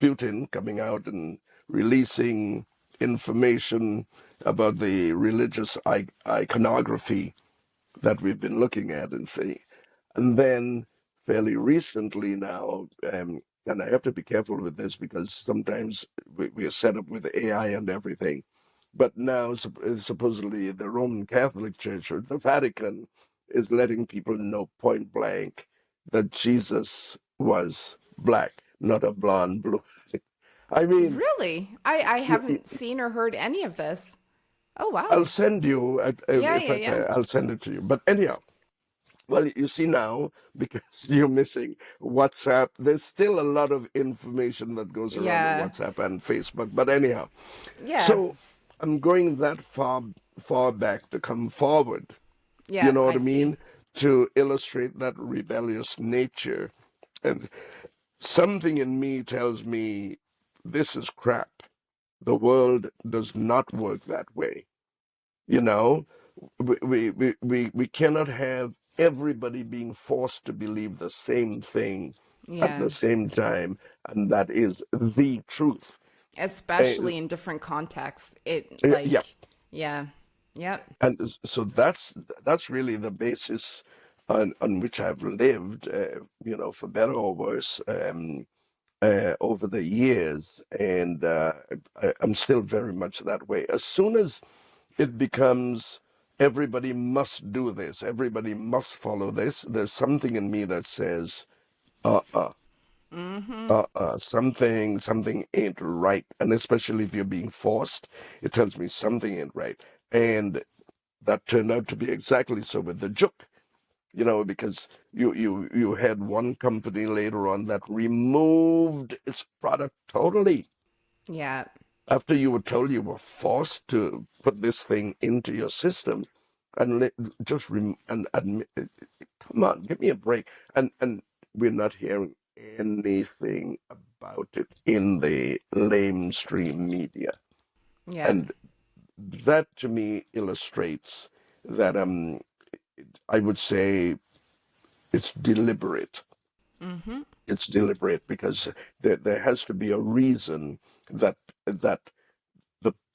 Putin coming out and releasing information about the religious iconography that we've been looking at and see. And then fairly recently now, and I have to be careful with this because sometimes we are set up with AI and everything. But now, supposedly, the Roman Catholic Church or the Vatican is letting people know point blank that Jesus was black, not a blonde blue. I mean, Really? I haven't seen or heard any of this. Oh, I'll wow. send you, Yeah, in yeah, fact, yeah. I'll send it to you. But anyhow, well, you see now, because you're missing WhatsApp, there's still a lot of information that goes around in Yeah. WhatsApp and Facebook. But anyhow, Yeah. so I'm going that far back to come forward. You Yeah, know what I I see. mean? To illustrate that rebellious nature. And something in me tells me this is crap. The world does not work that way. You know, we cannot have everybody being forced to believe the same thing at Yeah. the same time, and that is the truth. Uh, Especially in different contexts. It yeah, like, yeah. Yep. and so that's really the basis on which I've lived, for better or worse, over the years, and I'm still very much that way. As soon as it becomes everybody must do this. Everybody must follow this. There's something in me that says, uh-uh, something ain't right. And especially if you're being forced, it tells me something ain't right. And that turned out to be exactly so with the juk, because you had one company later on that removed its product totally Yeah. after you were told you were forced to put this thing into your system, and just and admit, come on, give me a break. And we're not hearing anything about it in the lamestream media, Yeah. and that to me illustrates that I would say it's deliberate. It's deliberate because there has to be a reason that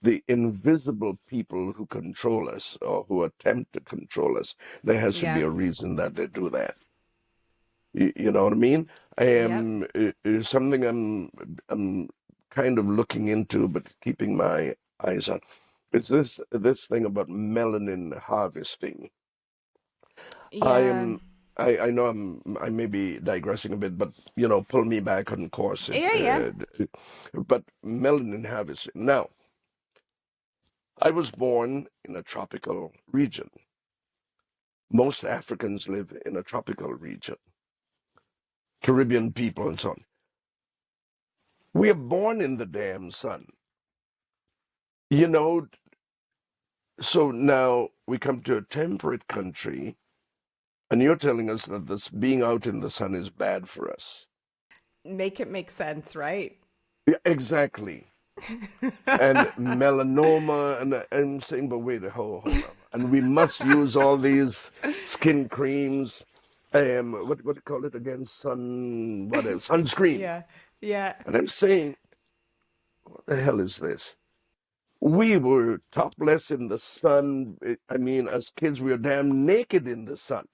the invisible people who control us or who attempt to control us, there has to be Yeah. a reason that they do that. You know what I mean? Yep. It's something I'm kind of looking into, but keeping my eyes on. It's this thing about melanin harvesting. I Yeah. am. I know I may be digressing a bit, but pull me back on course. Yeah. Yeah. But melanin harvesting. Now, I was born in a tropical region. Most Africans live in a tropical region. Caribbean people and so on. We are born in the damn sun. You know, so now we come to a temperate country, and you're telling us that this being out in the sun is bad for us. Make it make sense, right? Yeah, exactly. And melanoma, and I'm saying, but wait, hold on. And we must use all these skin creams. What do you call it again? Sunscreen. Yeah. Yeah. And I'm saying, what the hell is this? We were topless in the sun. I mean, as kids, we were damn naked in the sun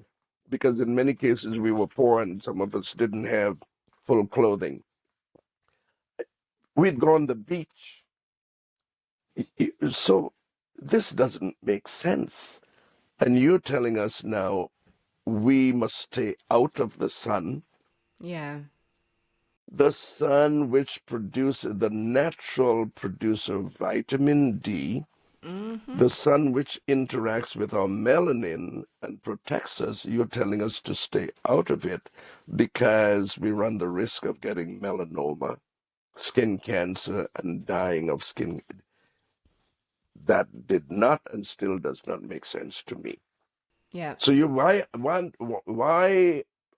because in many cases we were poor and some of us didn't have full clothing. We'd gone to the beach. So this doesn't make sense. And you're telling us now we must stay out of the sun which produces the natural producer of vitamin D, the sun which interacts with our melanin and protects us. You're telling us to stay out of it because we run the risk of getting melanoma, skin cancer, and dying of skin. That did not and still does not make sense to me. Yeah. So why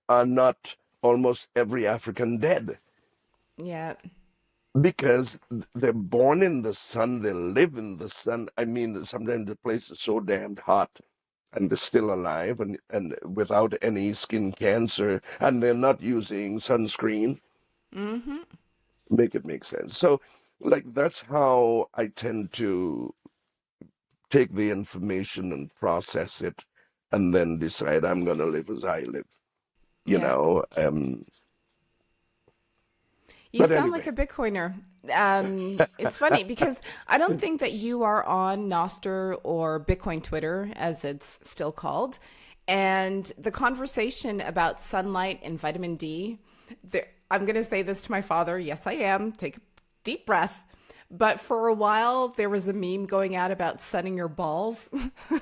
are not almost every African dead? Yeah. Because they're born in the sun, they live in the sun. I mean, sometimes the place is so damned hot and they're still alive and without any skin cancer, and they're not using sunscreen. Make it make sense. So, like, that's how I tend to take the information and process it and then decide I'm going to live as I live, you Yeah. know. You But sound like anyway, a Bitcoiner. It's funny because I don't think that you are on Nostr or Bitcoin Twitter, as it's still called. And the conversation about sunlight and vitamin D, I'm going to say this to my father. Yes, I am. Take a deep breath. But for a while, there was a meme going out about sunning your balls. Can't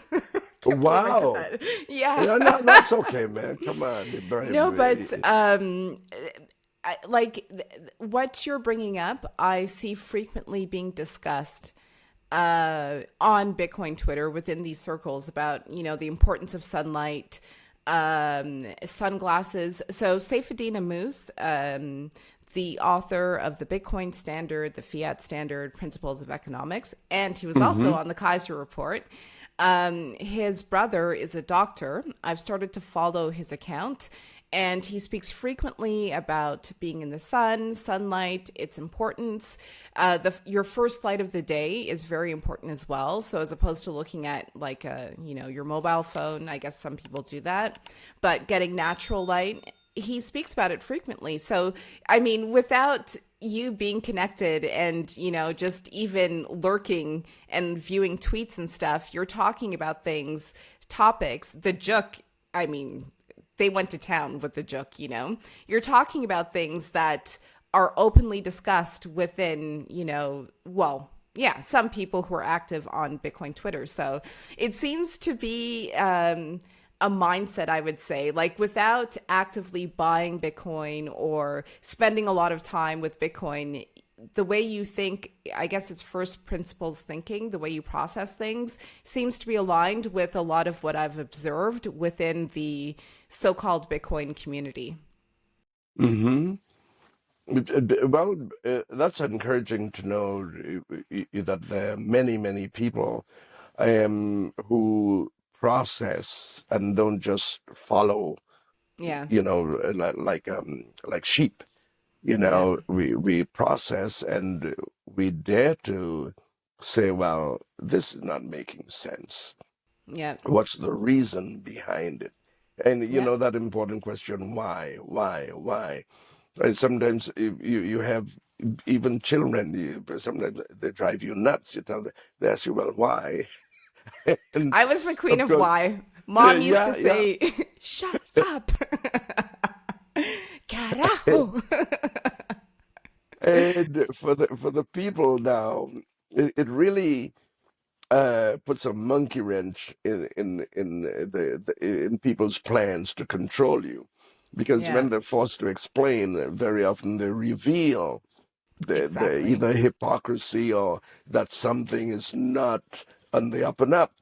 believe I said wow. that. Yeah. Yeah, no, that's okay, man. Come on. No, but what you're bringing up, I see frequently being discussed on Bitcoin Twitter within these circles about, the importance of sunlight, sunglasses. So Saifedean Ammous, the author of the Bitcoin Standard, the Fiat Standard, Principles of Economics, and he was also on the Keiser Report. His brother is a doctor. I've started to follow his account, and he speaks frequently about being in the sun, sunlight, its importance. Your first light of the day is very important as well. So as opposed to looking at your mobile phone, I guess some people do that, but getting natural light, he speaks about it frequently. So, I mean, without, you being connected and, you know, just even lurking and viewing tweets and stuff, you're talking about things, topics, the Juk, I mean, they went to town with the Juk, you know. You're talking about things that are openly discussed within, you know, well, yeah, some people who are active on Bitcoin Twitter. So it seems to be a mindset, I would say, like without actively buying Bitcoin or spending a lot of time with Bitcoin, the way you think, I guess it's first principles thinking, the way you process things seems to be aligned with a lot of what I've observed within the so-called Bitcoin community. Hmm. Well, that's encouraging to know that there are many, many people who process and don't just follow, Yeah. you know, like sheep. You Yeah. know, we process and we dare to say, well, this is not making sense. Yeah. What's the reason behind it? And you Yeah. know that important question, why? Right? Sometimes you have even children, sometimes they drive you nuts. You tell them, they ask you, well, why? And I was the queen of of course, why. Mom used to yeah. say, shut up. Carajo. And for the people now, it really puts a monkey wrench in people's plans to control you, because Yeah, when they're forced to explain, very often they reveal the exactly. either hypocrisy or that something is not on the up and up.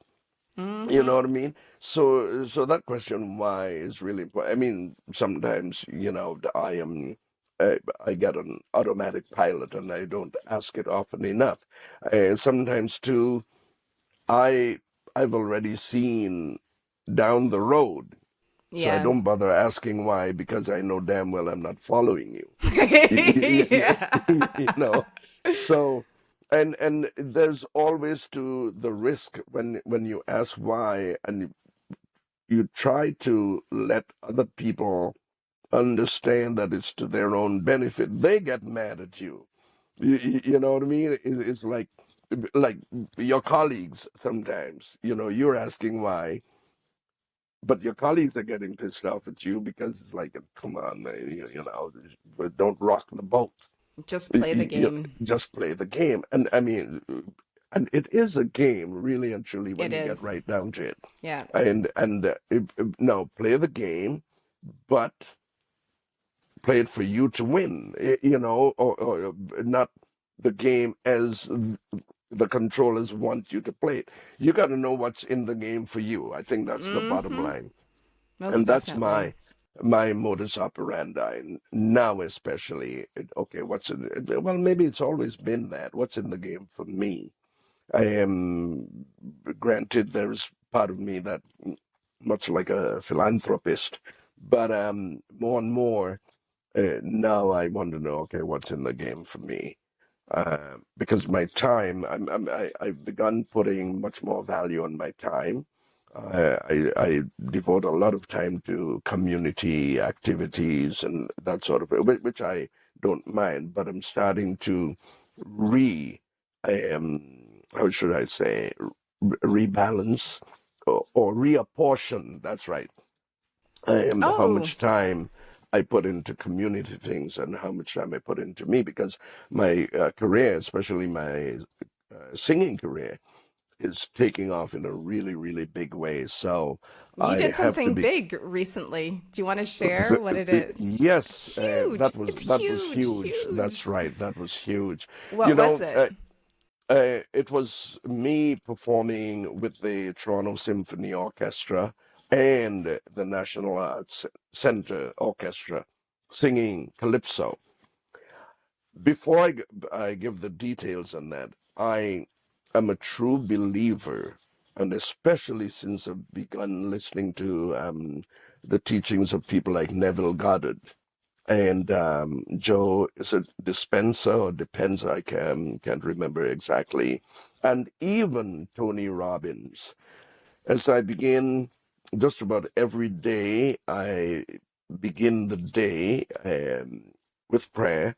You know what I mean? So that question why is really important. I mean, sometimes I get an automatic pilot and I don't ask it often enough. Sometimes too, I I've already seen down the road, so I Yeah. don't bother asking why because I know damn well I'm not following you. Yeah. You know, so and there's always to the risk when you ask why and you try to let other people understand that it's to their own benefit. They get mad at you. You know what I mean? It's like your colleagues sometimes. You know, you're asking why, but your colleagues are getting pissed off at you because it's like, come on, man, you know, don't rock the boat. Just play the You game. just play the game. And I mean, and it is a game, really and truly, when It you get is. right down to it. Yeah. No, play the game, but play it for you to win. You know, or not the game as the controllers want you to play it. You got to know what's in the game for you. I think that's the bottom Mm-hmm. line. Most And that's definitely. my modus operandi now, especially. Okay, what's in it? Well, maybe it's always been that. What's in the game for me? I am granted there's part of me that much like a philanthropist, but more and more now I want to know, okay, what's in the game for me? Because my time, I've begun putting much more value on my time. I devote a lot of time to community activities and that sort of, which I don't mind, but I'm starting to re, I am, how should I say, rebalance or reapportion. That's right. How Oh, much time I put into community things and how much time I put into me, because my career, especially my singing career, is taking off in a really, really big way. So you I did have to something be. big recently. Do you want to share what it is? Yes, Huge. It's that was huge, huge. That's huge. right. That was huge. You What was know, it? it was me performing with the Toronto Symphony Orchestra and the National Arts Center Orchestra singing calypso. Before I give the details on that, I am a true believer, and especially since I've begun listening to the teachings of people like Neville Goddard and Joe, is it Dispenza or Depenza? I can't remember exactly. And even Tony Robbins. As I begin just about every day, I begin the day with prayer,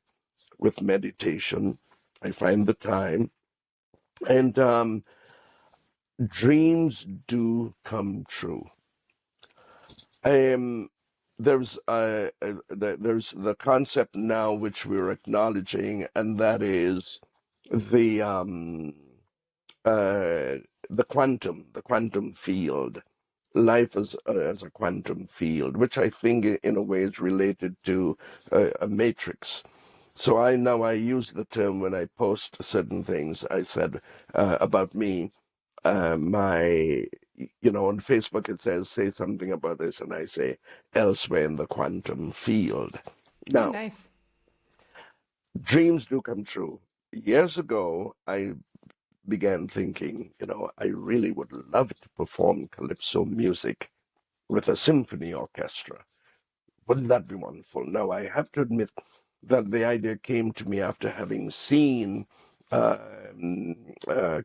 with meditation. I find the time, and dreams do come true. Um, there's the concept now which we're acknowledging, and that is the uh, the quantum field. Life as a quantum field, which I think in a way is related to a matrix. So I use the term when I post certain things. I said about me, my, on Facebook it says, say something about this, and I say, elsewhere in the quantum field. Oh, Now, nice. dreams do come true. Years ago, I began thinking, I really would love to perform calypso music with a symphony orchestra. Wouldn't that be wonderful? Now, I have to admit that the idea came to me after having seen a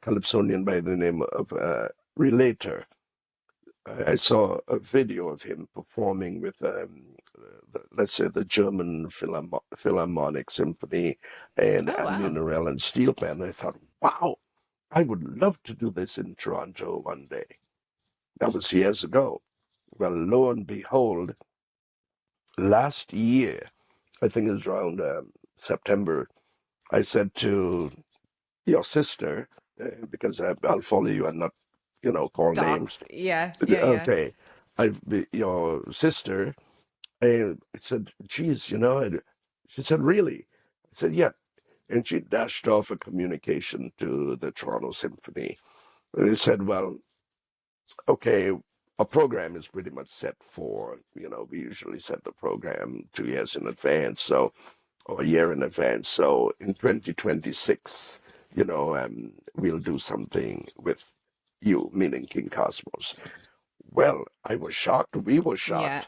calypsonian by the name of Relator. I saw a video of him performing with, let's say, the German Philharmonic Symphony and Oh, Andy wow. Narell and Steel Band. I thought, wow, I would love to do this in Toronto one day. That was years ago. Well, lo and behold, last year, I think it was around September, I said to your sister, because I'll follow you and not, call names. Docs. Yeah, yeah, yeah. Okay, your sister, I said, geez, she said, really? I said, yeah. And she dashed off a communication to the Toronto Symphony. And he said, well, okay, a program is pretty much set for, we usually set the program 2 years in advance, or a year in advance. So in 2026, we'll do something with you, meaning King Cosmos. Well, I was shocked. We were Yeah. shocked.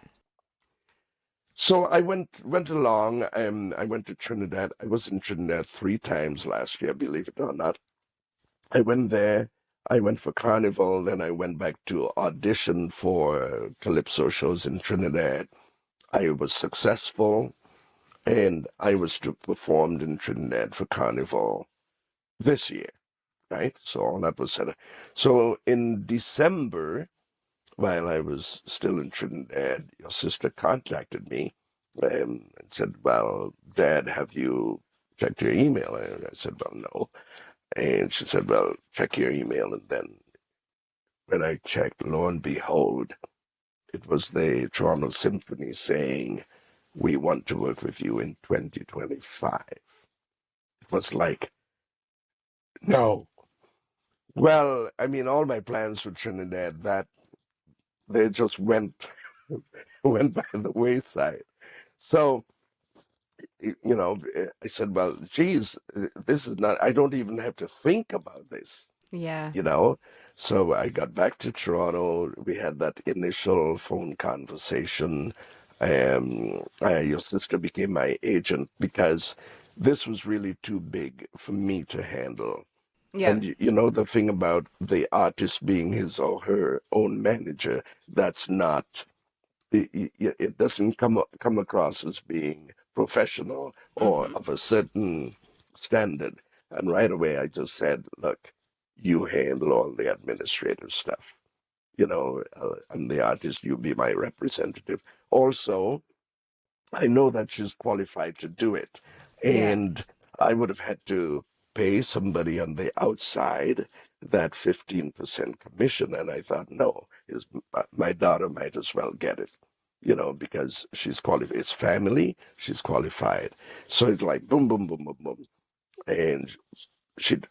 So I went along. I went to Trinidad. I was in Trinidad 3 times last year, believe it or not. I went there. I went for Carnival. Then I went back to audition for Calypso shows in Trinidad. I was successful, and I was to perform in Trinidad for Carnival this year, right? So all that was set. So in December, while I was still in Trinidad, your sister contacted me and said, well, Dad, have you checked your email? And I said, well, no. And she said, well, check your email. And then when I checked, lo and behold, it was the Toronto Symphony saying, we want to work with you in 2025. It was like, no. Well, I mean, all my plans for Trinidad, that they just went by the wayside. So, I said, well, geez, this is not, I don't even have to think about this, Yeah. So I got back to Toronto. We had that initial phone conversation. Your sister became my agent because this was really too big for me to handle. Yeah. And the thing about the artist being his or her own manager, that's not, it doesn't come across as being professional or of a certain standard. And right away I just said, look, you handle all the administrative stuff. I'm the artist, you be my representative. Also, I know that she's qualified to do it. Yeah. And I would have had to pay somebody on the outside that 15% commission. And I thought, no, my daughter might as well get it, because she's qualified. It's family, she's qualified. So it's like boom, boom, boom, boom, boom. And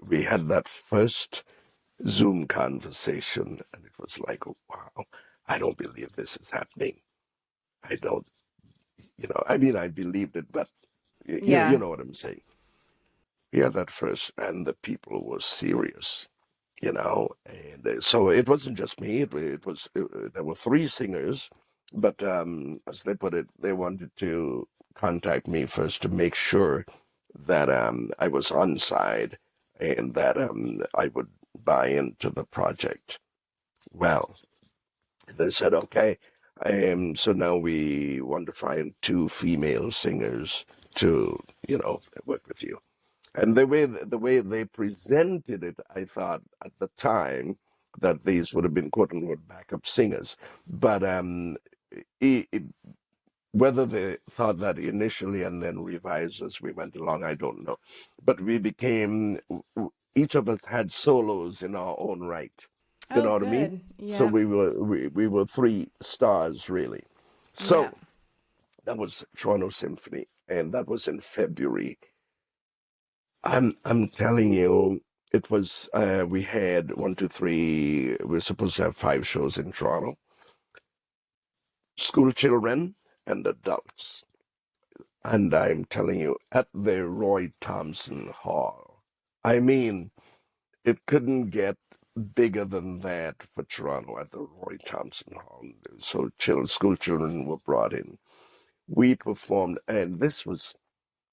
we had that first Zoom conversation, and it was like, oh, wow, I don't believe this is happening. I don't, I mean, I believed it, but you Yeah. know what I'm saying. Yeah, that first, and the people were serious, and so it wasn't just me. There were 3 singers, but as they put it, they wanted to contact me first to make sure that I was on side and that I would buy into the project. Well, they said, okay, So now we want to find two female singers to, work with you. And the way they presented it, I thought at the time that these would have been quote unquote backup singers. But i i whether they thought that initially and then revised as we went along, I don't know. But we became, each of us had solos in our own right. You Oh, know what I mean? good. So Yeah. we were three stars really. Yeah. So that was Toronto Symphony, and that was in February. I'm telling you, it was we had one, two, three. We were supposed to have five shows in Toronto. School children and adults. And I'm telling you, at the Roy Thompson Hall. I mean, it couldn't get bigger than that for Toronto at the Roy Thompson Hall. So school children were brought in. We performed, and this was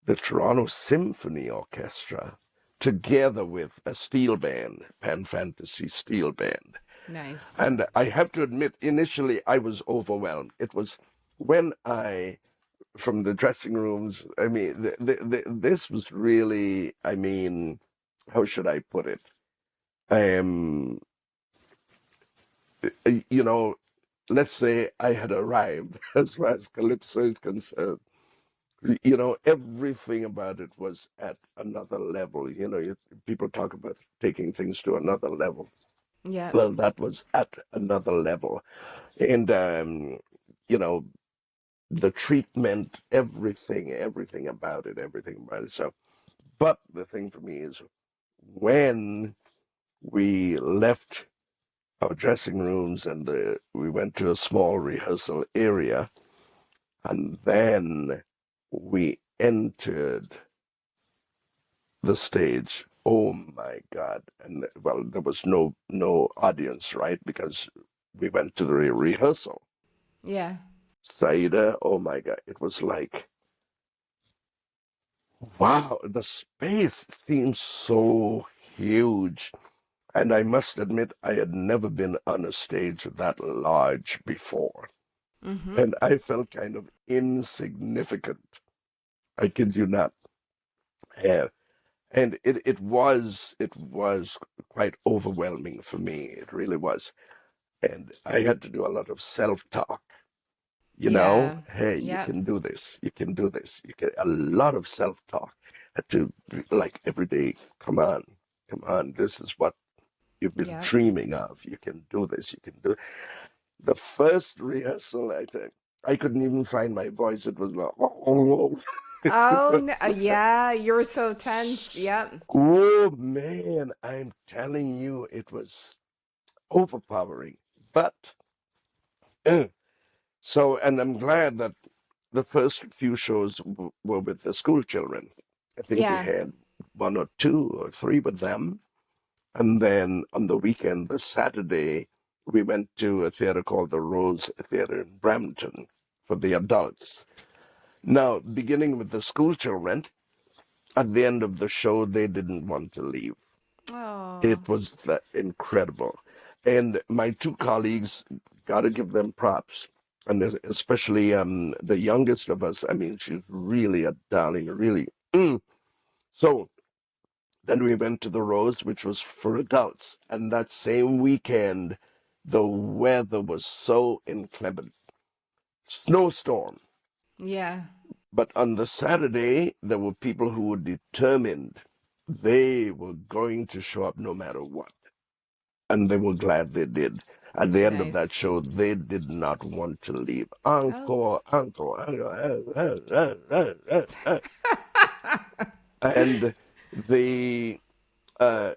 the Toronto Symphony Orchestra, together with a steel band, Pan Fantasy Steel Band. Nice. And I have to admit, initially I was overwhelmed. It was when from the dressing rooms, I mean, this was really, I mean, how should I put it? Um, you know, let's say I had arrived as far as Calypso is concerned. Everything about it was at another level. People talk about taking things to another level. Yeah. Well, that was at another level. And, you know, the treatment, everything about it, everything about it. So, but the thing for me is when we left our dressing rooms and we went to a small rehearsal area, and then we entered the stage. Oh my God! And well, there was no audience, right? Because we went to the rehearsal. Yeah. Saida, oh my God! It was like, wow, the space seems so huge. And I must admit, I had never been on a stage that large before. Mm-hmm. And I felt kind of insignificant. I kid you not. Yeah. And it was quite overwhelming for me. It really was. And I had to do a lot of self-talk. Yeah. Hey, you Yep. can do this. You can do this. You can a lot of self-talk. Had to like every day, come on, this is what you've been Yep. dreaming of. You can do this. You can do the first rehearsal. I couldn't even find my voice. It was like, it Oh, no. was, Yeah. You were so tense. Yep. oh man, I'm telling you, it was overpowering. But uh, and I'm glad that the first few shows were with the school children. I think we Yeah. had one or two or three with them. And then on the weekend, the Saturday, we went to a theater called the Rose Theater in Brampton for the adults. Now, beginning with the school children, at the end of the show, they didn't want to leave. Oh. It was incredible. And my two colleagues, got to give them props. And especially the youngest of us, I mean, she's really a darling, really. So then we went to the Rose, which was for adults. And that same weekend, the weather was so inclement. Snowstorm. Yeah. But on the Saturday, there were people who were determined. They were going to show up no matter what. And they were glad they did. At the end of that Nice. show, they did not want to leave. Oh. Encore, encore, encore. And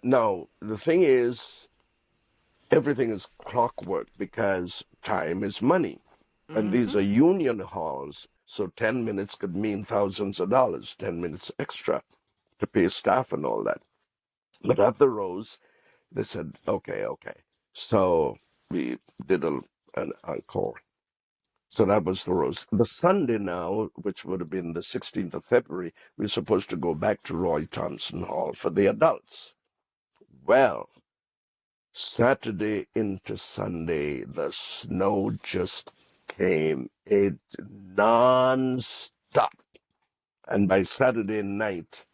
now the thing is, everything is clockwork because time is money. And these Mm-hmm. are union halls. So 10 minutes could mean thousands of dollars, 10 minutes extra to pay staff and all that. But at the Rose, they said, okay, okay. So we did an encore. So that was the Rose. The Sunday now, which would have been the 16th of February, we were supposed to go back to Roy Thompson Hall for the adults. Well, Saturday into Sunday, the snow just came, it non-stop. And by Saturday night,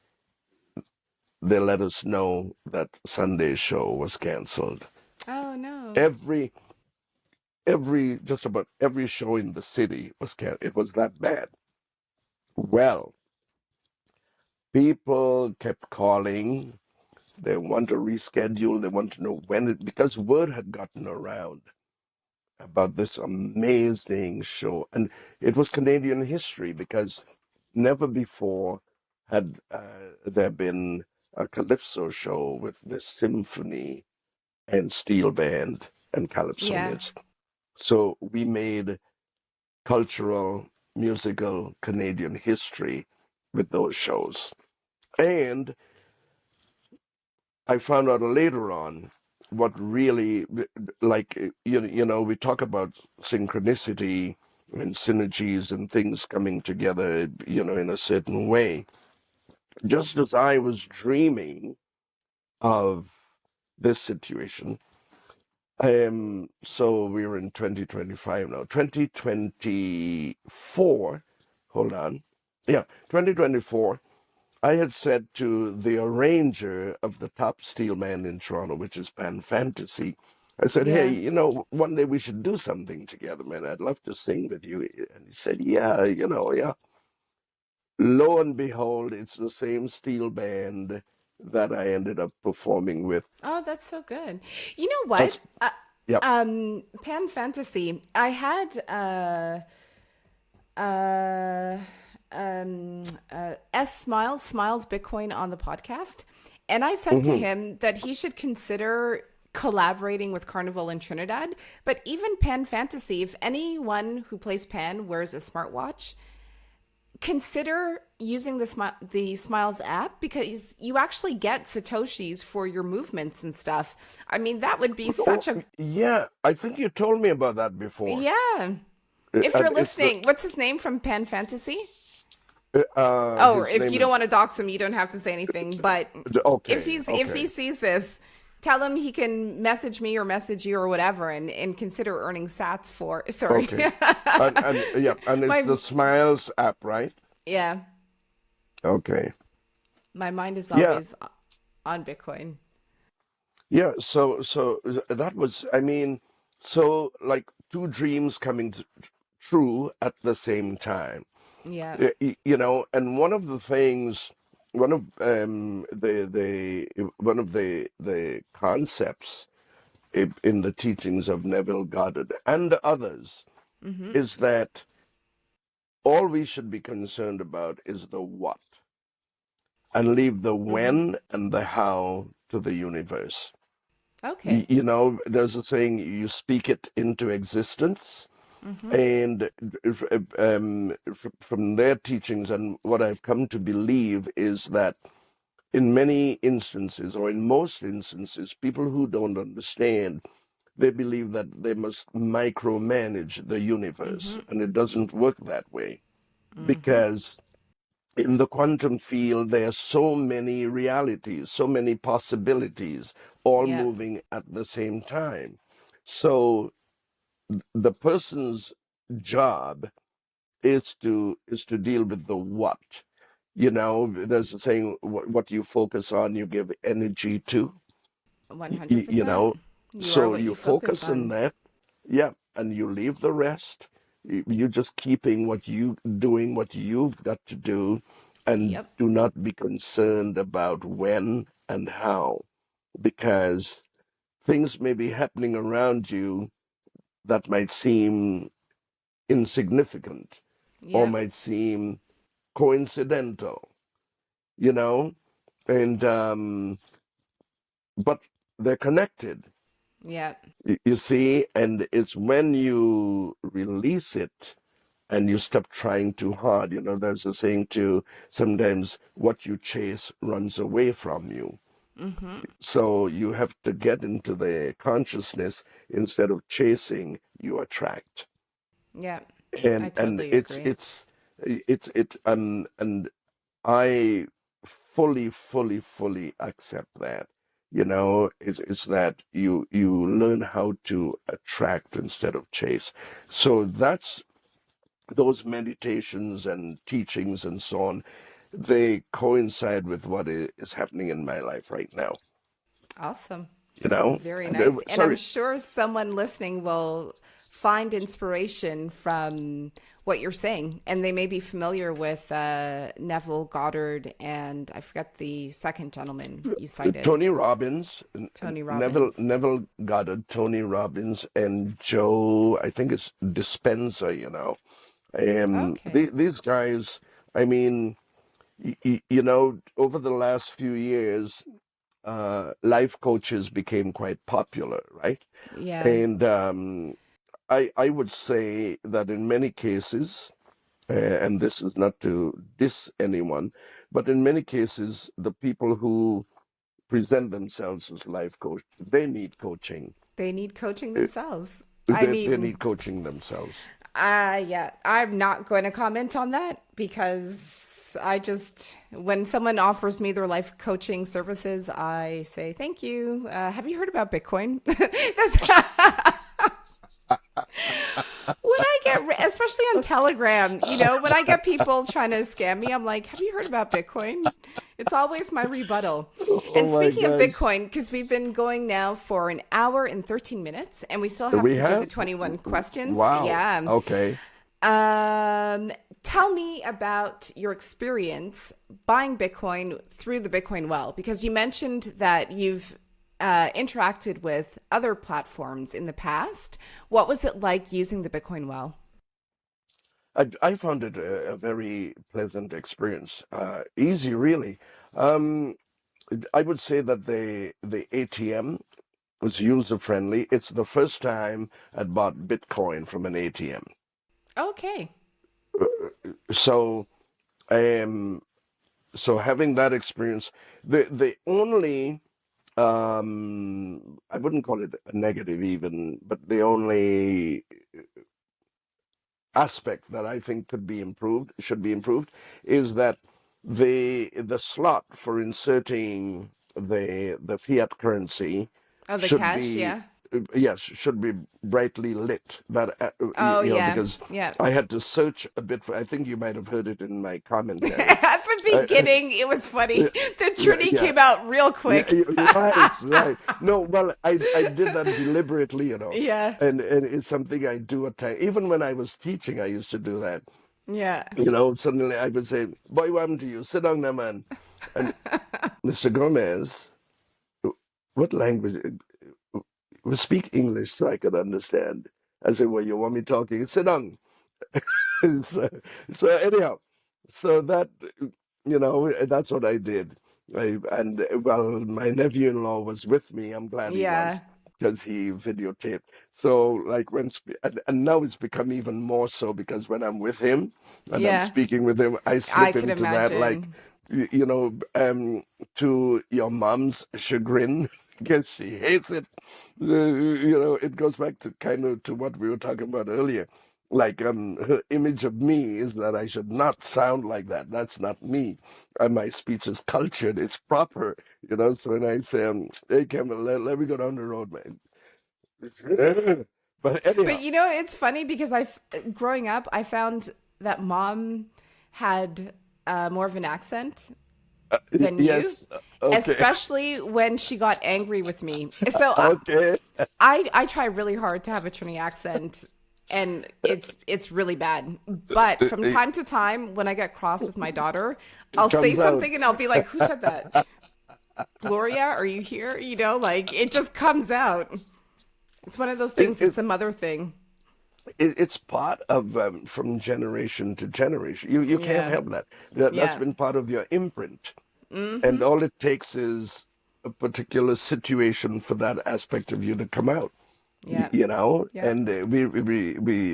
they let us know that Sunday's show was canceled. Oh no. Every just about every show in the city was canceled. It was that bad. Well, people kept calling. They want to reschedule. They want to know when it, because word had gotten around about this amazing show. And it was Canadian history because never before had there been a calypso show with this symphony and steel band and Yeah. calypsonians. So we made cultural, musical Canadian history with those shows. And I found out later on what really, like, you know, we talk about synchronicity and synergies and things coming together, you know, in a certain way. Just as I was dreaming of this situation, so we're in 2025 now. 2024, hold on. Yeah, 2024. I had said to the arranger of the top steel band in Toronto, which is Pan Fantasy, I said, hey, Yeah. you know, one day we should do something together, man. I'd love to sing with you. And he said, yeah, you know, yeah. Lo and behold, it's the same steel band that I ended up performing with. Oh, that's so good. You know what? As, yeah. Pan Fantasy. I had uh, S Smiles Bitcoin on the podcast, and I said to Hmm. him that he should consider collaborating with Carnival in Trinidad. But even Pan Fantasy, if anyone who plays Pan wears a smartwatch, consider using the Smiles app because you actually get satoshis for your movements and stuff. I mean, that would be Oh, such a yeah, I think you told me about that before. yeah. If you're And it's the, listening, what's his name from Pan Fantasy? Oh, or his if you name don't is, want to dox him, you don't have to say anything. But okay, if he okay. sees this, tell him he can message me or message you or whatever, and consider earning sats for. Sorry, Okay. And yeah, and it's my the Smiles app, right? yeah, Okay. my mind is Yeah. always on Bitcoin. Yeah, so that was, I mean, so like two dreams coming true at the same time. Yeah. You know, and one of the things, one of one of the concepts in the teachings of Neville Goddard and others Mm-hmm. is that all we should be concerned about is the what, and leave the Mm-hmm. when and the how to the universe. Okay. You know, there's a saying, you speak it into existence. Mm-hmm. And from their teachings and what I've come to believe is that in many instances, or in most instances, people who don't understand, they believe that they must micromanage the universe, Mm-hmm. and it doesn't work that way Mm-hmm. because in the quantum field, there are so many realities, so many possibilities, all Yeah. moving at the same time. So the person's job is to deal with the what. You know, there's a saying, what you focus on, you give energy to. You 100%. know, You are so what you you focus focus on on. that, yeah, and you leave the rest. You just keeping what you doing what you've got to do, and Yep. do not be concerned about when and how, because things may be happening around you that might seem insignificant or Yep. might seem coincidental, you know, and but they're connected. Yep. You see, and it's when you release it and you stop trying too hard. You know, there's a saying too, sometimes what you chase runs away from you. Mm-hmm. So you have to get into the consciousness, instead of chasing, you attract. Yep. I And totally agree. and I fully accept that. it's that you learn how to attract instead of chase. So that's those meditations and teachings and so on, they coincide with what is happening in my life right now. Awesome. You know, Very and, nice. And I'm sorry, sure someone listening will find inspiration from what you're saying. And they may be familiar with Neville Goddard and I forget the second gentleman you cited, Tony Robbins, Tony Neville Robbins. Neville Goddard, Tony Robbins, and Joe. I think it's Dispenza. Okay. These guys. I mean, over the last few years, life coaches became quite popular, right? Yeah. And I would say that in many cases, and this is not to diss anyone, but in many cases, the people who present themselves as life coach, they need coaching. They need coaching Uh, themselves. I They mean, need coaching themselves. yeah, I'm not going to comment on that because I just, when someone offers me their life coaching services, I say, thank you. Have you heard about Bitcoin? That's when I get, especially on Telegram, when I get people trying to scam me, I'm like, have you heard about Bitcoin? It's always my rebuttal. And Oh my speaking of gosh. Bitcoin, because we've been going now for an hour and 13 minutes and we still have We to do the have? 21 questions. Wow. Yeah. Okay. Tell me about your experience buying Bitcoin through the Bitcoin Well, because you mentioned that you've interacted with other platforms in the past. What was it like using the Bitcoin Well? I found it a very pleasant experience. Easy, really. Um, I would say that the ATM was user friendly. It's the first time I'd bought Bitcoin from an ATM. Okay. So, um, so having that experience, the only I wouldn't call it a negative even, but the only aspect that I think could be improved, should be improved, is that the slot for inserting the fiat currency Oh, the should cash, be yeah. yes, should be brightly lit. That Oh, yeah. because Yeah. I had to search a bit for. I think you might have heard it in my commentary. At the beginning, it was funny. Uh, The yeah, Trinity yeah. came out real Yeah, quick. right, right. No, well, I did that deliberately, Yeah. and it's something I do at times. Even when I was teaching, I used to do that. Yeah. Suddenly I would say, "Boy, what happened to you? Sit down there, man." And Mr. Gomez, what language? Speak English so I could understand. I said, "Well, you want me talking? Sit down." so, so anyhow, so that that's what I did. And well, my nephew-in-law was with me. I'm glad he was Yeah. because he videotaped. So like and now it's become even more so because when I'm with him and I'm Yeah. speaking with him, I I slip could into that like imagine. to your mom's chagrin because she hates it. It goes back to kind of to what we were talking about earlier. Like her image of me is that I should not sound like that. That's not me. And my speech is cultured. It's proper. So when I say, "Hey, Cameron, let me go down the road, man." But But anyhow, it's funny because growing up, I found that mom had more of an accent than you, yes, okay, especially when she got angry with me. So okay. I try really hard to have a Trini accent, and it's really bad. But from It time to time, when I get cross with my daughter, I'll say comes out. something and I'll be like, "Who said that? Gloria, are you here?" Like it just comes out. It's one of those It, things. it, It's a mother thing. it's part of from generation to generation. You can't Yeah. help that. That's Yeah. been part of your imprint, and all it takes is a particular situation for that aspect of you to come out. Yeah. Yeah. And we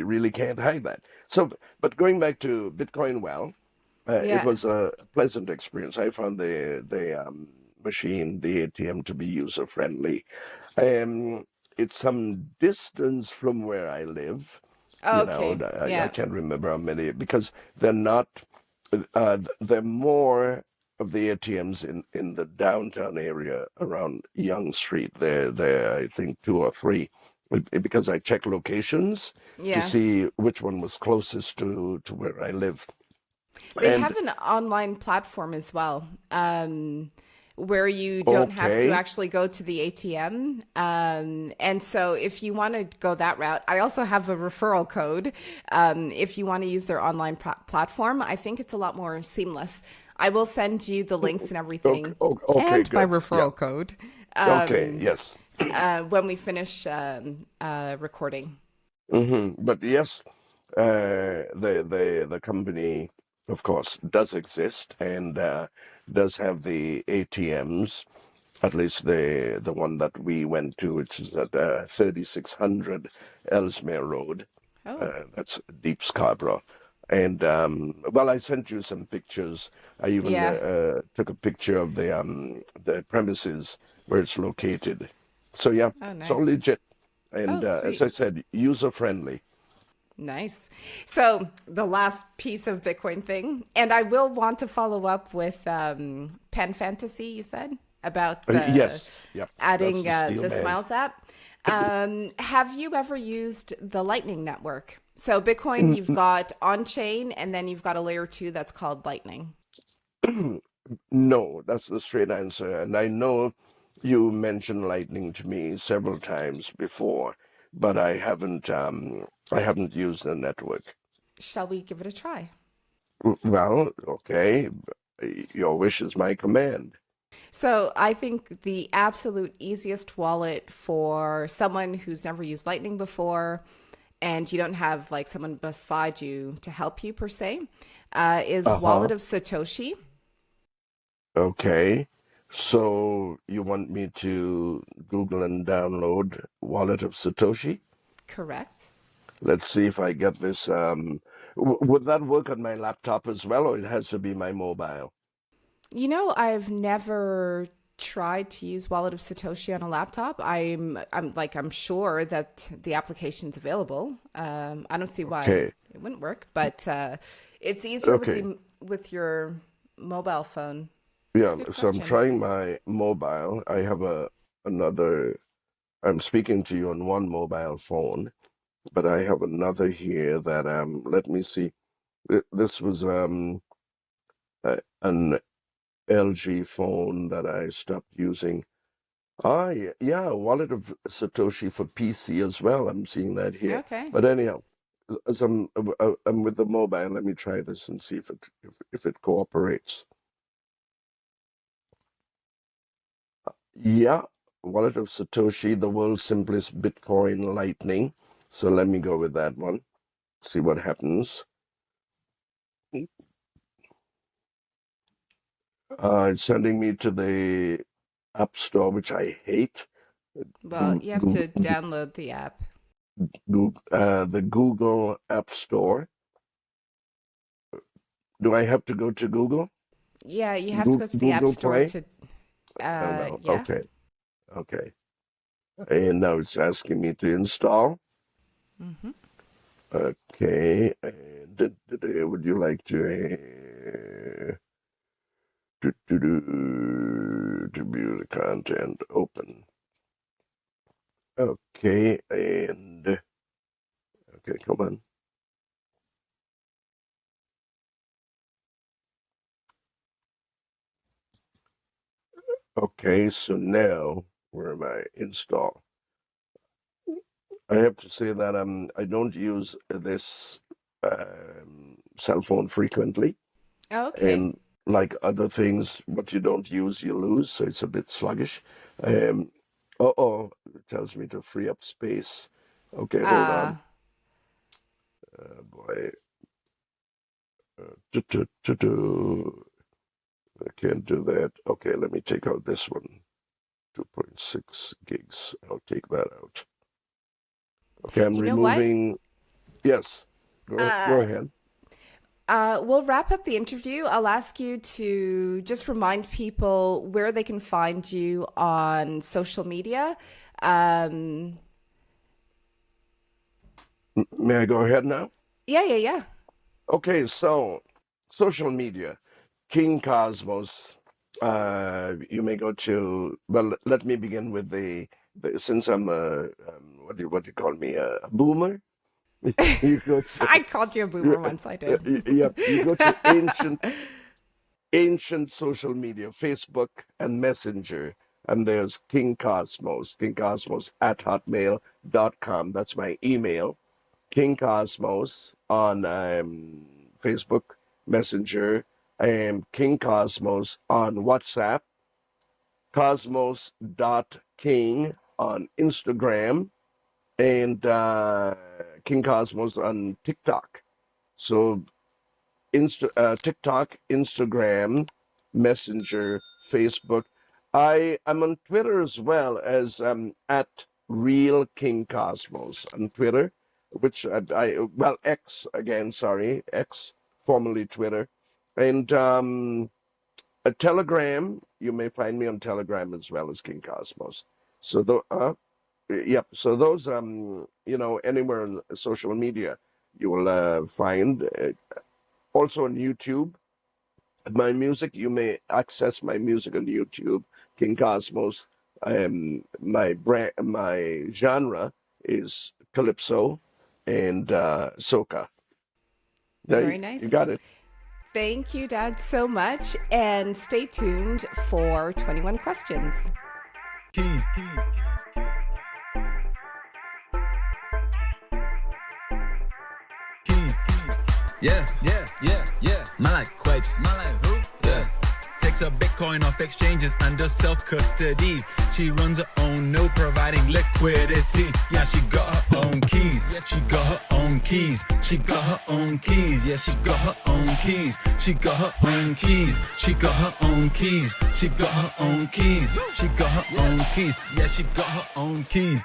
really can't hide that. So, but going back to Bitcoin, well, it Yeah. was a pleasant experience. I found the machine, the ATM, to be user friendly. Um, it's some distance from where I live. Okay. I Yeah. can't remember how many because they're not. They're more of the ATMs in the downtown area around Young Street. There, I think two or three, because I check locations to Yeah. see which one was closest to where I live. They And have an online platform as well, where you don't have to okay, actually go to the ATM. And so if you want to go that route, I also have a referral code. If you want to use their online platform, I think it's a lot more seamless. I will send you the links and okay, everything okay, and my good. Yeah. referral code Okay. Yes. when we finish recording. But yes, the company, of course, does exist and does have the ATMs. At least the one that we went to, which is at 3600 Ellesmere Road. Oh, That's Deep Scarborough. And well, I sent you some pictures. I even yeah. took a picture of the premises where it's located. So yeah, Oh, it's all nice. legit. Oh, And as sweet. I said, user friendly. Nice. So the last piece of Bitcoin thing, and I will want to follow up with Pen Fantasy, you said, about the Yes, yep, that's adding the steel the man. Smiles app. Have you ever used the Lightning Network? So Bitcoin, you've got on-chain, and then you've got a layer two that's called Lightning. No, that's the straight answer. And I know you mentioned lightning to me several times before, but I haven't used the network. Shall we give it a try? Well, okay, your wish is my command. So I think the absolute easiest wallet for someone who's never used Lightning before and you don't have like someone beside you to help you per se is Uh-huh. Wallet of Satoshi. Okay. So you want me to Google and download Wallet of Satoshi? Correct. Let's see if I get this. Would that work on my laptop as well, or it has to be my mobile? You know, I've never tried to use Wallet of Satoshi on a laptop. I'm sure that the application's available. I don't see why Okay. it wouldn't work, but it's easier with Okay. the with your mobile phone. It's a Yeah. good So I'm question. trying my mobile. I have another. I'm speaking to you on one mobile phone, but I have another here that let me see. This was an LG phone that I stopped using. Ah, yeah, yeah, Wallet of Satoshi for PC as well. I'm seeing that here. Okay. But anyhow, as I'm with the mobile, let me try this and see if it cooperates. Yeah, Wallet of Satoshi, the world's simplest Bitcoin Lightning. So let me go with that one. See what happens. It's sending me to the App Store, which I hate. Well, you have to download the app. The Google App Store. Do I have to go to Google? Yeah, you have to go to the App Google Store Play? to, Oh no. yeah. Okay. Okay. And now it's asking me to install. Hmm. Okay. And would you like to view the content open? Okay. And okay, come on. Okay, so now where am I? Install. I have to say that I don't use this cell phone frequently, Okay. and like other things, what you don't use, you lose. So it's a bit sluggish. Um, oh, it tells me to free up space. Okay, hold on. Uh, Boy, do, do, do, do. I can't do that. Okay, let me take out this one. 2.6 gigs. I'll take that out. Okay, I'm you know what? removing. Yes, go Uh, ahead. we'll wrap up the interview. I'll ask you to just remind people where they can find you on social media. Um, May I go ahead now? yeah, yeah, yeah. Okay, so social media. King Cosmos. You may go to, well, let me begin with since I'm what do you call me, a boomer? You go to, I called you a boomer once, I did. yep, you go to ancient social media, Facebook and Messenger, and there's King Cosmos at hotmail.com. That's my email. King Cosmos on Facebook Messenger, and King Cosmos on WhatsApp, cosmos.king on Instagram, and King Cosmos on TikTok. So TikTok, Instagram, Messenger, Facebook. I'm on Twitter as well as at Real King Cosmos on Twitter, which well, X again, sorry, X, formerly Twitter, and a Telegram. You may find me on Telegram as well as King Cosmos. So yep. So those anywhere on social media you will find. Also on YouTube, my music, you may access my music on YouTube, King Cosmos. My genre is calypso and soca. Very nice. You got it. Thank you, Dad, so much. And stay tuned for 21 questions. Keys. Yeah. Malak Quaich. Malak who? Yeah. Takes a Bitcoin off exchanges under self-custody. She runs her own node, providing liquidity. Yeah, she got her own keys. She got her own keys. She got her own keys. Yeah, she got her own keys. She got her own keys. She got her own keys. She got her own keys. She got her own keys. Yeah, she got her own keys.